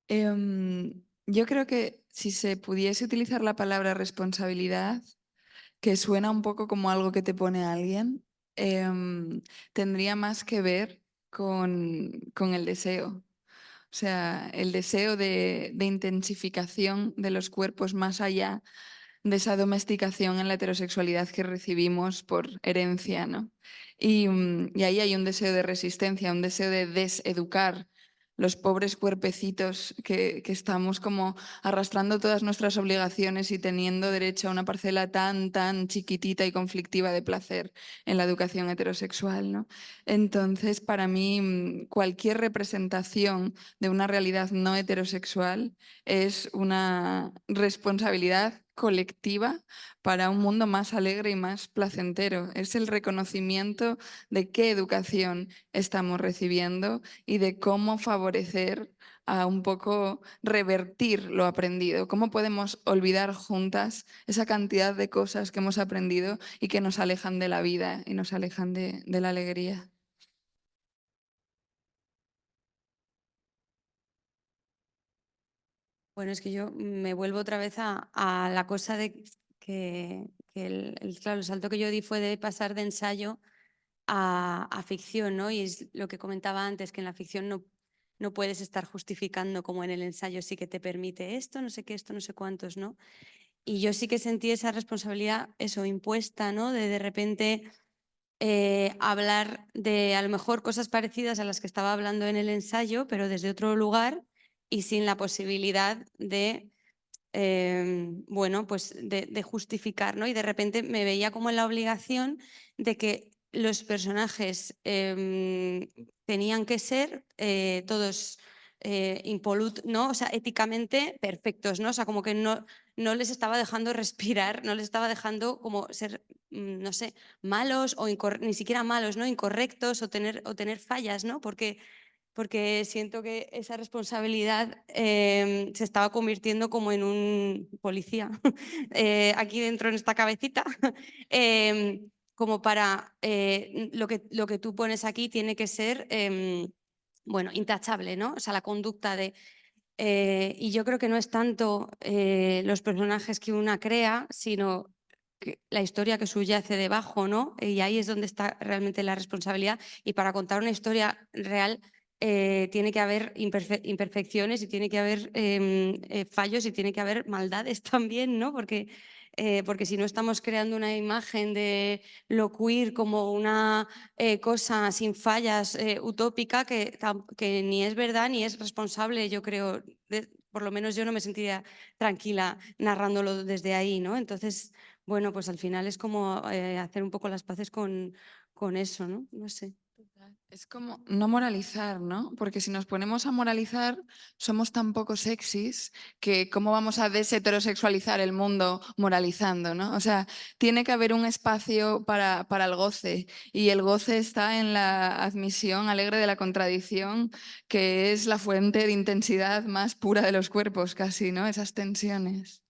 Yo creo que si se pudiese utilizar la palabra responsabilidad, que suena un poco como algo que te pone a alguien, tendría más que ver con el deseo. O sea, el deseo de intensificación de los cuerpos más allá de esa domesticación en la heterosexualidad que recibimos por herencia, ¿no? Y ahí hay un deseo de resistencia, un deseo de deseducar los pobres cuerpecitos que estamos como arrastrando todas nuestras obligaciones y teniendo derecho a una parcela tan chiquitita y conflictiva de placer en la educación heterosexual, ¿no? Entonces, para mí, cualquier representación de una realidad no heterosexual es una responsabilidad colectiva para un mundo más alegre y más placentero. Es el reconocimiento de qué educación estamos recibiendo y de cómo favorecer a un poco revertir lo aprendido. Cómo podemos olvidar juntas esa cantidad de cosas que hemos aprendido y que nos alejan de la vida y nos alejan de la alegría. Bueno, es que yo me vuelvo otra vez a la cosa de que claro, el salto que yo di fue de pasar de ensayo a ficción, ¿no? Y es lo que comentaba antes, que en la ficción no puedes estar justificando como en el ensayo sí que te permite esto, no sé qué, esto, no sé cuántos, ¿no? Y yo sí que sentí esa responsabilidad, eso, impuesta, ¿no? De repente hablar de a lo mejor cosas parecidas a las que estaba hablando en el ensayo, pero desde otro lugar y sin la posibilidad de, bueno, pues de justificar, ¿no? Y de repente me veía como en la obligación de que los personajes tenían que ser todos ¿no? O sea, éticamente perfectos, ¿no? O sea, como que no les estaba dejando respirar, no les estaba dejando como ser, no sé, malos o ni siquiera malos, ¿no? Incorrectos o tener fallas, ¿no? Porque siento que esa responsabilidad se estaba convirtiendo como en un policía aquí dentro en esta cabecita, como para lo que tú pones aquí tiene que ser, bueno, intachable, ¿no? O sea, la conducta de... y yo creo que no es tanto los personajes que una crea, sino la historia que subyace debajo, ¿no? Y ahí es donde está realmente la responsabilidad. Y para contar una historia real tiene que haber imperfecciones y tiene que haber fallos y tiene que haber maldades también, ¿no? Porque si no estamos creando una imagen de lo queer como una cosa sin fallas, utópica, que ni es verdad ni es responsable, yo creo. Por lo menos yo no me sentiría tranquila narrándolo desde ahí, ¿no? Entonces, bueno, pues al final es como hacer un poco las paces con eso, ¿no? No sé. Es como no moralizar, ¿no? Porque si nos ponemos a moralizar, somos tan poco sexys que cómo vamos a desheterosexualizar el mundo moralizando, ¿no? O sea, tiene que haber un espacio para el goce y el goce está en la admisión alegre de la contradicción, que es la fuente de intensidad más pura de los cuerpos casi, ¿no? Esas tensiones.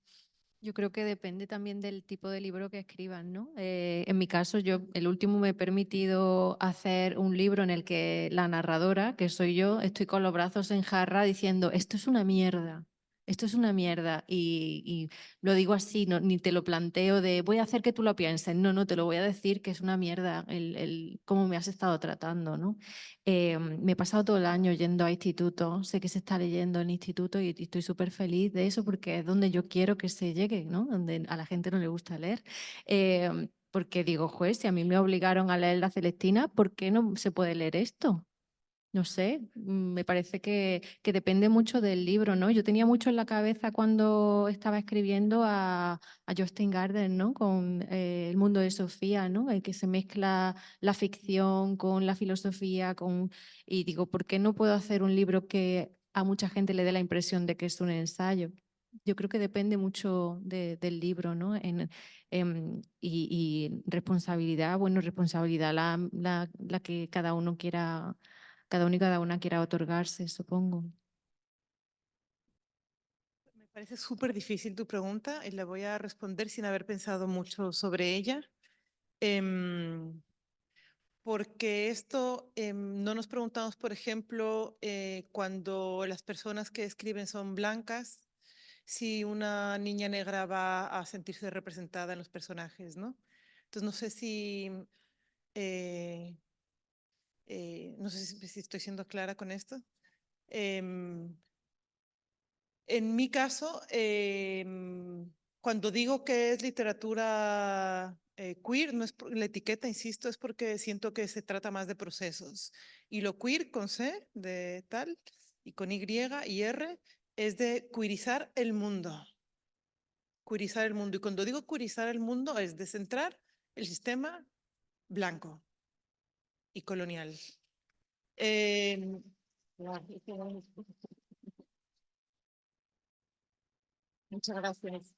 Yo creo que depende también del tipo de libro que escriban, ¿no? En mi caso, yo el último me he permitido hacer un libro en el que la narradora, que soy yo, estoy con los brazos en jarra diciendo, esto es una mierda. Esto es una mierda y lo digo así, no, ni te lo planteo de voy a hacer que tú lo pienses, no, te lo voy a decir que es una mierda cómo me has estado tratando, ¿no? Me he pasado todo el año yendo a institutos, sé que se está leyendo en instituto y estoy súper feliz de eso porque es donde yo quiero que se llegue, ¿no? Donde a la gente no le gusta leer. Porque digo, juez, si a mí me obligaron a leer La Celestina, ¿por qué no se puede leer esto? No sé, me parece que depende mucho del libro, ¿no? Yo tenía mucho en la cabeza cuando estaba escribiendo a Jostein Gaarder, ¿no? Con El mundo de Sofía, ¿no? El que se mezcla la ficción con la filosofía, y digo, ¿por qué no puedo hacer un libro que a mucha gente le dé la impresión de que es un ensayo? Yo creo que depende mucho del libro, ¿no? Y responsabilidad, bueno, responsabilidad la que cada uno y cada una quiera otorgarse, supongo. Me parece súper difícil tu pregunta y la voy a responder sin haber pensado mucho sobre ella. Porque esto no nos preguntamos, por ejemplo, cuando las personas que escriben son blancas, si una niña negra va a sentirse representada en los personajes, ¿no? Entonces no sé si no sé si estoy siendo clara con esto. En mi caso, cuando digo que es literatura queer, no es la etiqueta, insisto, es porque siento que se trata más de procesos. Y lo queer con C, de tal, y con Y y R, es de queerizar el mundo. Queerizar el mundo. Y cuando digo queerizar el mundo es descentrar el sistema blanco y colonial. Muchas gracias.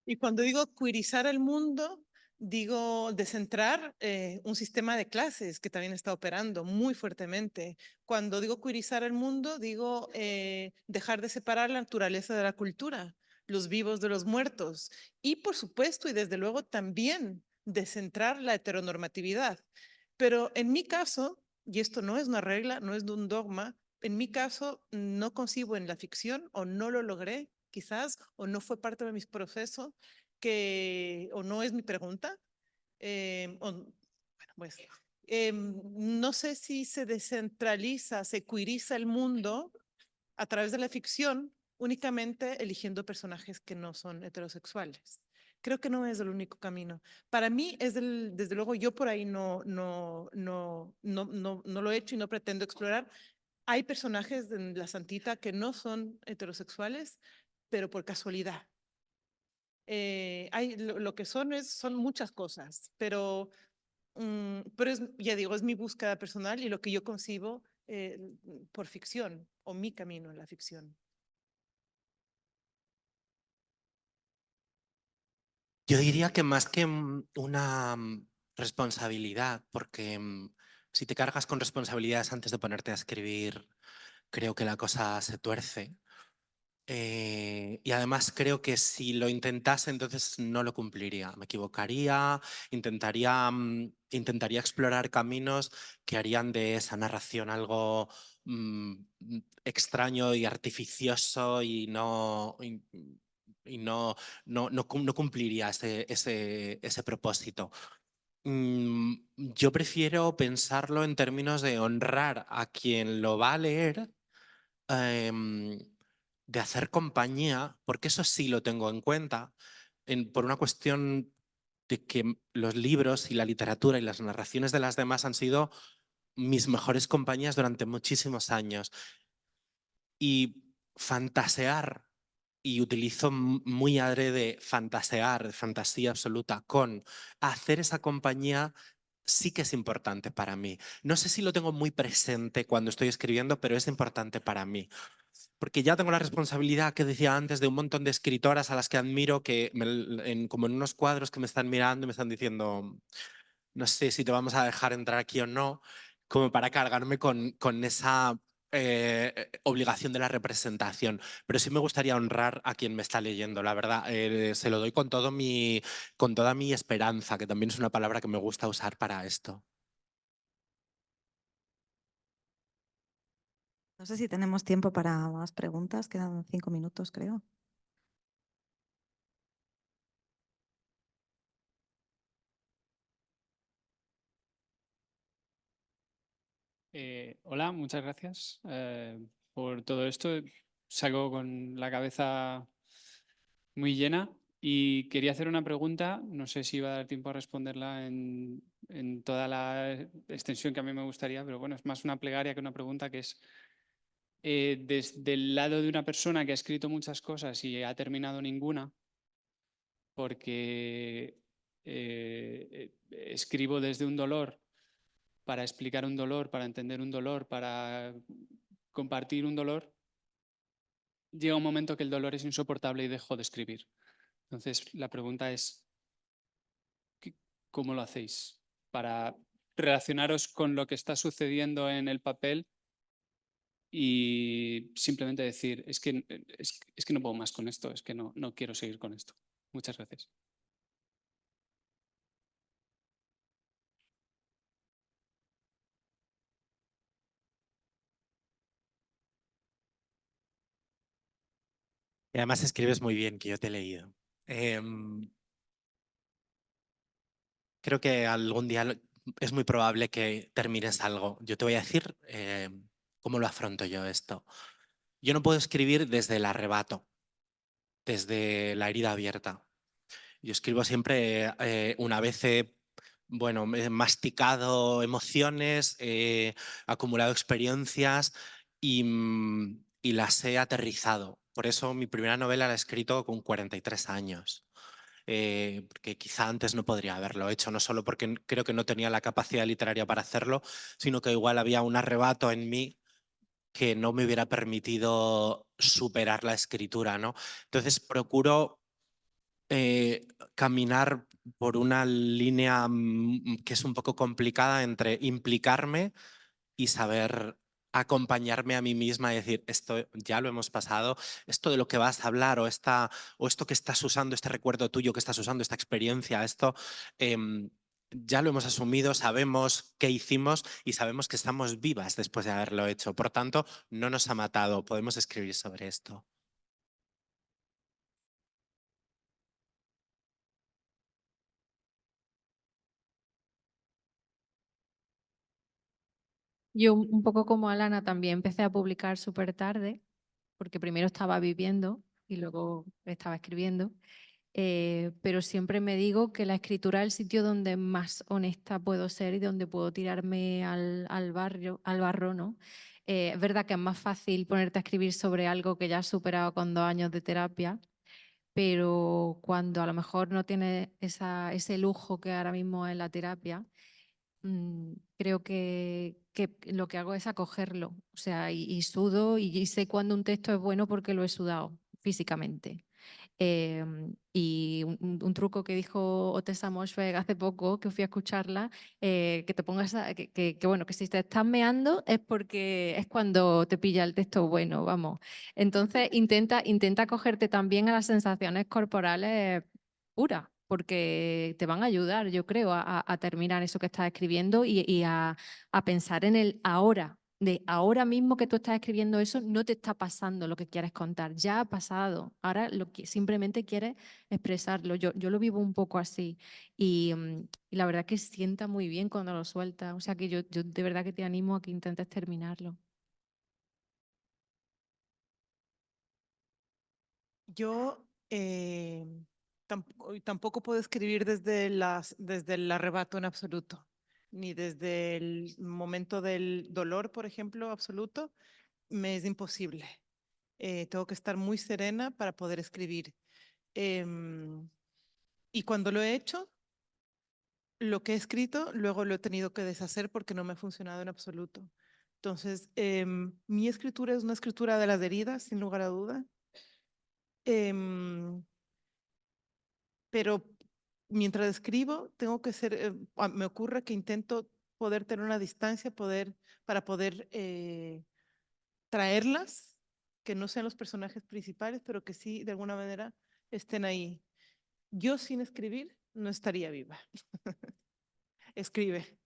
Y cuando digo queerizar el mundo, digo descentrar un sistema de clases que también está operando muy fuertemente. Cuando digo queerizar el mundo, digo dejar de separar la naturaleza de la cultura, los vivos de los muertos. Y por supuesto, y desde luego también descentrar la heteronormatividad. Pero en mi caso, y esto no es una regla, no es un dogma, en mi caso no concibo en la ficción o no lo logré quizás, o no fue parte de mis procesos, o no es mi pregunta, bueno, pues, no sé si se descentraliza, se queeriza el mundo a través de la ficción únicamente eligiendo personajes que no son heterosexuales. Creo que no es el único camino. Para mí, desde luego, yo por ahí no lo he hecho y no pretendo explorar. Hay personajes en La Santita que no son heterosexuales, pero por casualidad. Lo que son muchas cosas, pero ya digo, es mi búsqueda personal y lo que yo concibo por ficción o mi camino en la ficción. Yo diría que más que una responsabilidad, porque si te cargas con responsabilidades antes de ponerte a escribir, creo que la cosa se tuerce. Y además creo que si lo intentase, entonces no lo cumpliría. Me equivocaría, intentaría explorar caminos que harían de esa narración algo extraño y artificioso y no cumpliría ese propósito. Yo prefiero pensarlo en términos de honrar a quien lo va a leer, de hacer compañía, porque eso sí lo tengo en cuenta, por una cuestión de que los libros y la literatura y las narraciones de las demás han sido mis mejores compañías durante muchísimos años. Y fantasear, y utilizo muy adrede fantasear, fantasía absoluta, con hacer esa compañía sí que es importante para mí. No sé si lo tengo muy presente cuando estoy escribiendo, pero es importante para mí. Porque ya tengo la responsabilidad que decía antes de un montón de escritoras a las que admiro, que como en unos cuadros que me están mirando y me están diciendo, no sé si te vamos a dejar entrar aquí o no, como para cargarme con esa obligación de la representación. Pero sí me gustaría honrar a quien me está leyendo, la verdad. Se lo doy con toda mi esperanza, que también es una palabra que me gusta usar para esto. No sé si tenemos tiempo para más preguntas, quedan 5 minutos, creo. Hola, muchas gracias por todo esto. Salgo con la cabeza muy llena y quería hacer una pregunta. No sé si va a dar tiempo a responderla en toda la extensión que a mí me gustaría, pero bueno, es más una plegaria que una pregunta, que es desde el lado de una persona que ha escrito muchas cosas y ha terminado ninguna, porque escribo desde un dolor para explicar un dolor, para entender un dolor, para compartir un dolor, llega un momento que el dolor es insoportable y dejo de escribir. Entonces, la pregunta es, ¿cómo lo hacéis para relacionaros con lo que está sucediendo en el papel y simplemente decir, es que no puedo más con esto, es que no quiero seguir con esto? Muchas gracias. Y además escribes muy bien, que yo te he leído. Creo que algún día es muy probable que termines algo. Yo te voy a decir cómo lo afronto yo esto. Yo no puedo escribir desde el arrebato, desde la herida abierta. Yo escribo siempre una vez he bueno, he masticado emociones, he acumulado experiencias y las he aterrizado. Por eso mi primera novela la he escrito con 43 años. Porque quizá antes no podría haberlo hecho, no solo porque creo que no tenía la capacidad literaria para hacerlo, sino que igual había un arrebato en mí que no me hubiera permitido superar la escritura, ¿no? Entonces procuro caminar por una línea que es un poco complicada entre implicarme y saber acompañarme a mí misma y decir, esto ya lo hemos pasado, esto de lo que vas a hablar o esto que estás usando, este recuerdo tuyo que estás usando, esta experiencia, esto ya lo hemos asumido, sabemos qué hicimos y sabemos que estamos vivas después de haberlo hecho. Por tanto, no nos ha matado, podemos escribir sobre esto. Yo un poco como Alana también empecé a publicar súper tarde, porque primero estaba viviendo y luego estaba escribiendo, pero siempre me digo que la escritura es el sitio donde más honesta puedo ser y donde puedo tirarme al barro, ¿no? Es verdad que es más fácil ponerte a escribir sobre algo que ya has superado con 2 años de terapia, pero cuando a lo mejor no tienes ese lujo que ahora mismo es la terapia, creo que lo que hago es acogerlo, o sea, y sudo y sé cuando un texto es bueno porque lo he sudado físicamente. Y un truco que dijo Otessa Moshfegh hace poco, que fui a escucharla, que te pongas bueno, que si te estás meando es porque es cuando te pilla el texto bueno, vamos. Entonces intenta acogerte también a las sensaciones corporales puras, porque te van a ayudar, yo creo, a terminar eso que estás escribiendo y a pensar en el ahora. De ahora mismo que tú estás escribiendo eso, no te está pasando lo que quieres contar, ya ha pasado. Ahora lo que simplemente quieres expresarlo. Yo lo vivo un poco así y la verdad que sienta muy bien cuando lo sueltas. O sea que yo de verdad que te animo a que intentes terminarlo. Yo tampoco puedo escribir desde el arrebato en absoluto, ni desde el momento del dolor, por ejemplo, absoluto, me es imposible. Tengo que estar muy serena para poder escribir. Y cuando lo he hecho, lo que he escrito, luego lo he tenido que deshacer porque no me ha funcionado en absoluto. Entonces, mi escritura es una escritura de las heridas, sin lugar a duda. Pero mientras escribo, tengo que ser, me ocurre que intento poder tener una distancia, para poder traerlas, que no sean los personajes principales, pero que sí, de alguna manera, estén ahí. Yo sin escribir no estaría viva. Escribe.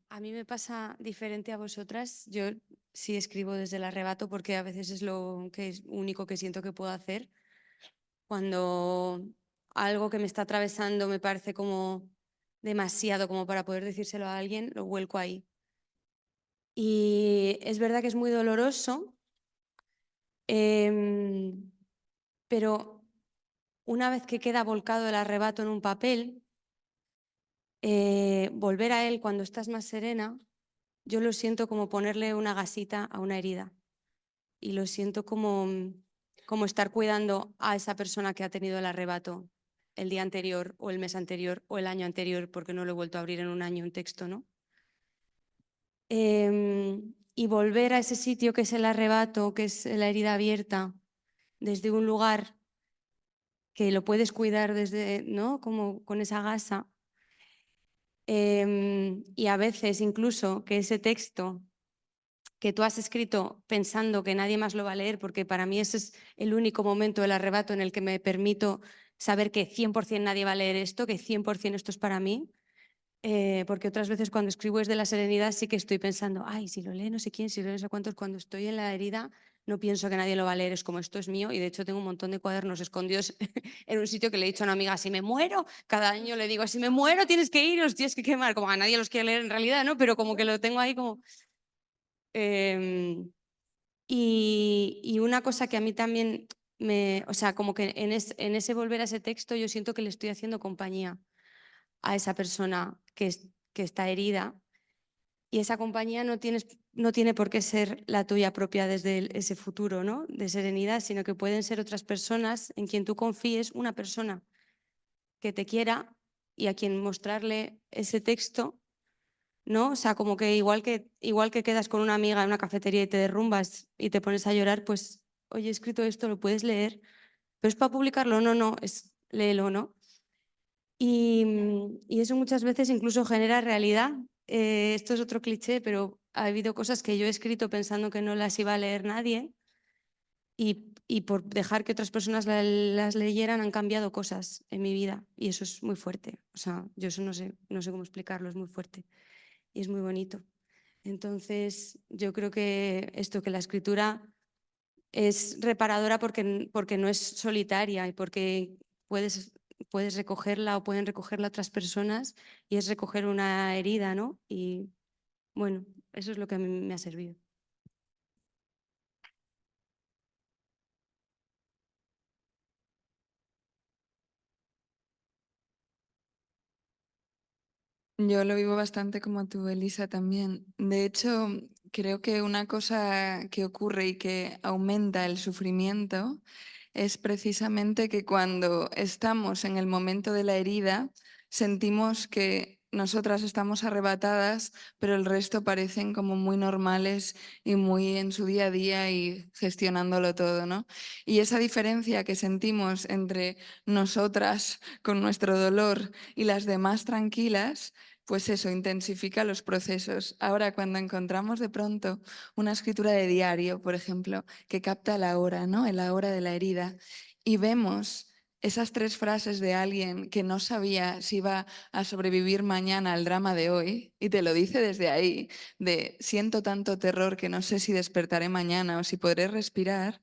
A mí me pasa diferente a vosotras. Yo sí escribo desde el arrebato porque a veces es lo que es único que siento que puedo hacer. Cuando algo que me está atravesando me parece como demasiado como para poder decírselo a alguien, lo vuelco ahí. Y es verdad que es muy doloroso, pero una vez que queda volcado el arrebato en un papel, volver a él cuando estás más serena, yo lo siento como ponerle una gasita a una herida y lo siento como estar cuidando a esa persona que ha tenido el arrebato el día anterior o el mes anterior o el año anterior, porque no lo he vuelto a abrir en un año un texto, ¿no? Y volver a ese sitio que es el arrebato, que es la herida abierta, desde un lugar que lo puedes cuidar desde, ¿no? Como con esa gasa. Y a veces incluso que ese texto que tú has escrito pensando que nadie más lo va a leer, porque para mí ese es el único momento del arrebato en el que me permito saber que 100% nadie va a leer esto, que 100% esto es para mí, porque otras veces cuando escribo desde la serenidad sí que estoy pensando, ay, si lo lee no sé quién, si lo lee no sé cuántos, cuando estoy en la herida no pienso que nadie lo va a leer, es como esto es mío y de hecho tengo un montón de cuadernos escondidos en un sitio que le he dicho a una amiga, si me muero, cada año le digo, si me muero tienes que ir, los tienes que quemar, como a nadie los quiere leer en realidad, ¿no? Pero como que lo tengo ahí como... y una cosa que a mí también o sea, como que en ese volver a ese texto yo siento que le estoy haciendo compañía a esa persona que está herida y esa compañía no tiene por qué ser la tuya propia desde ese futuro, ¿no? De serenidad, sino que pueden ser otras personas en quien tú confíes, una persona que te quiera y a quien mostrarle ese texto, ¿no? O sea, como que igual que quedas con una amiga en una cafetería y te derrumbas y te pones a llorar, pues, oye, he escrito esto, lo puedes leer, pero es para publicarlo, no, léelo, ¿no? Y eso muchas veces incluso genera realidad. Esto es otro cliché, pero ha habido cosas que yo he escrito pensando que no las iba a leer nadie y por dejar que otras personas las leyeran han cambiado cosas en mi vida y eso es muy fuerte. O sea, yo eso no sé cómo explicarlo, es muy fuerte y es muy bonito. Entonces, yo creo que esto, que la escritura es reparadora porque no es solitaria y porque puedes recogerla o pueden recogerla otras personas y es recoger una herida, ¿no? Y bueno, eso es lo que a mí me ha servido. Yo lo vivo bastante como tú, Elisa, también. De hecho, creo que una cosa que ocurre y que aumenta el sufrimiento es precisamente que cuando estamos en el momento de la herida, sentimos que nosotras estamos arrebatadas, pero el resto parecen como muy normales y muy en su día a día y gestionándolo todo, ¿no? Y esa diferencia que sentimos entre nosotras con nuestro dolor y las demás tranquilas, pues eso, intensifica los procesos. Ahora, cuando encontramos de pronto una escritura de diario, por ejemplo, que capta la hora, ¿no? La hora de la herida, y vemos esas 3 frases de alguien que no sabía si iba a sobrevivir mañana al drama de hoy, y te lo dice desde ahí, de siento tanto terror que no sé si despertaré mañana o si podré respirar,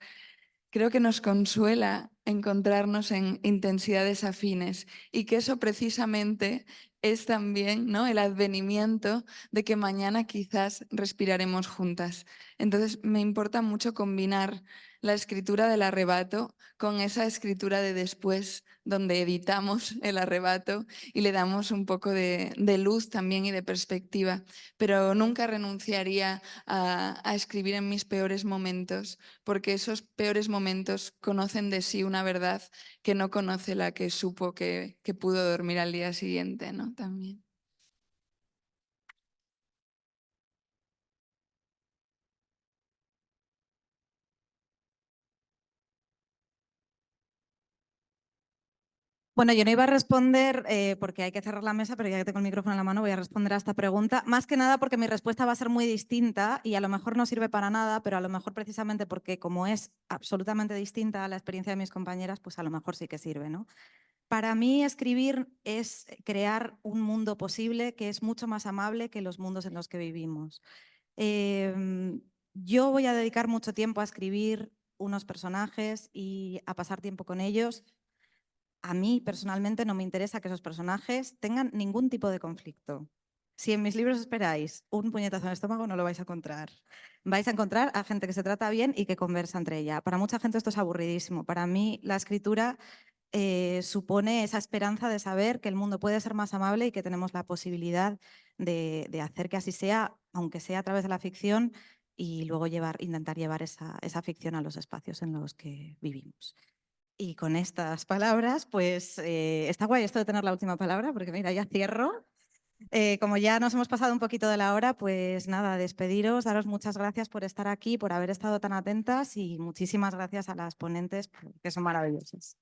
creo que nos consuela encontrarnos en intensidades afines y que eso precisamente es también, ¿no?, el advenimiento de que mañana quizás respiraremos juntas. Entonces me importa mucho combinar la escritura del arrebato con esa escritura de después, donde editamos el arrebato y le damos un poco de luz también y de perspectiva, pero nunca renunciaría a escribir en mis peores momentos, porque esos peores momentos conocen de sí una verdad que no conoce la que supo que pudo dormir al día siguiente, ¿no? También. Bueno, yo no iba a responder porque hay que cerrar la mesa, pero ya que tengo el micrófono en la mano voy a responder a esta pregunta. Más que nada porque mi respuesta va a ser muy distinta y a lo mejor no sirve para nada, pero a lo mejor precisamente porque como es absolutamente distinta a la experiencia de mis compañeras, pues a lo mejor sí que sirve, ¿no? Para mí escribir es crear un mundo posible que es mucho más amable que los mundos en los que vivimos. Yo voy a dedicar mucho tiempo a escribir unos personajes y a pasar tiempo con ellos. A mí personalmente no me interesa que esos personajes tengan ningún tipo de conflicto. Si en mis libros esperáis un puñetazo en el estómago, no lo vais a encontrar. Vais a encontrar a gente que se trata bien y que conversa entre ella. Para mucha gente esto es aburridísimo. Para mí la escritura supone esa esperanza de saber que el mundo puede ser más amable y que tenemos la posibilidad de hacer que así sea, aunque sea a través de la ficción, y luego intentar llevar esa ficción a los espacios en los que vivimos. Y con estas palabras, pues está guay esto de tener la última palabra, porque mira, ya cierro. Como ya nos hemos pasado un poquito de la hora, pues nada, despediros, daros muchas gracias por estar aquí, por haber estado tan atentas y muchísimas gracias a las ponentes, que son maravillosas.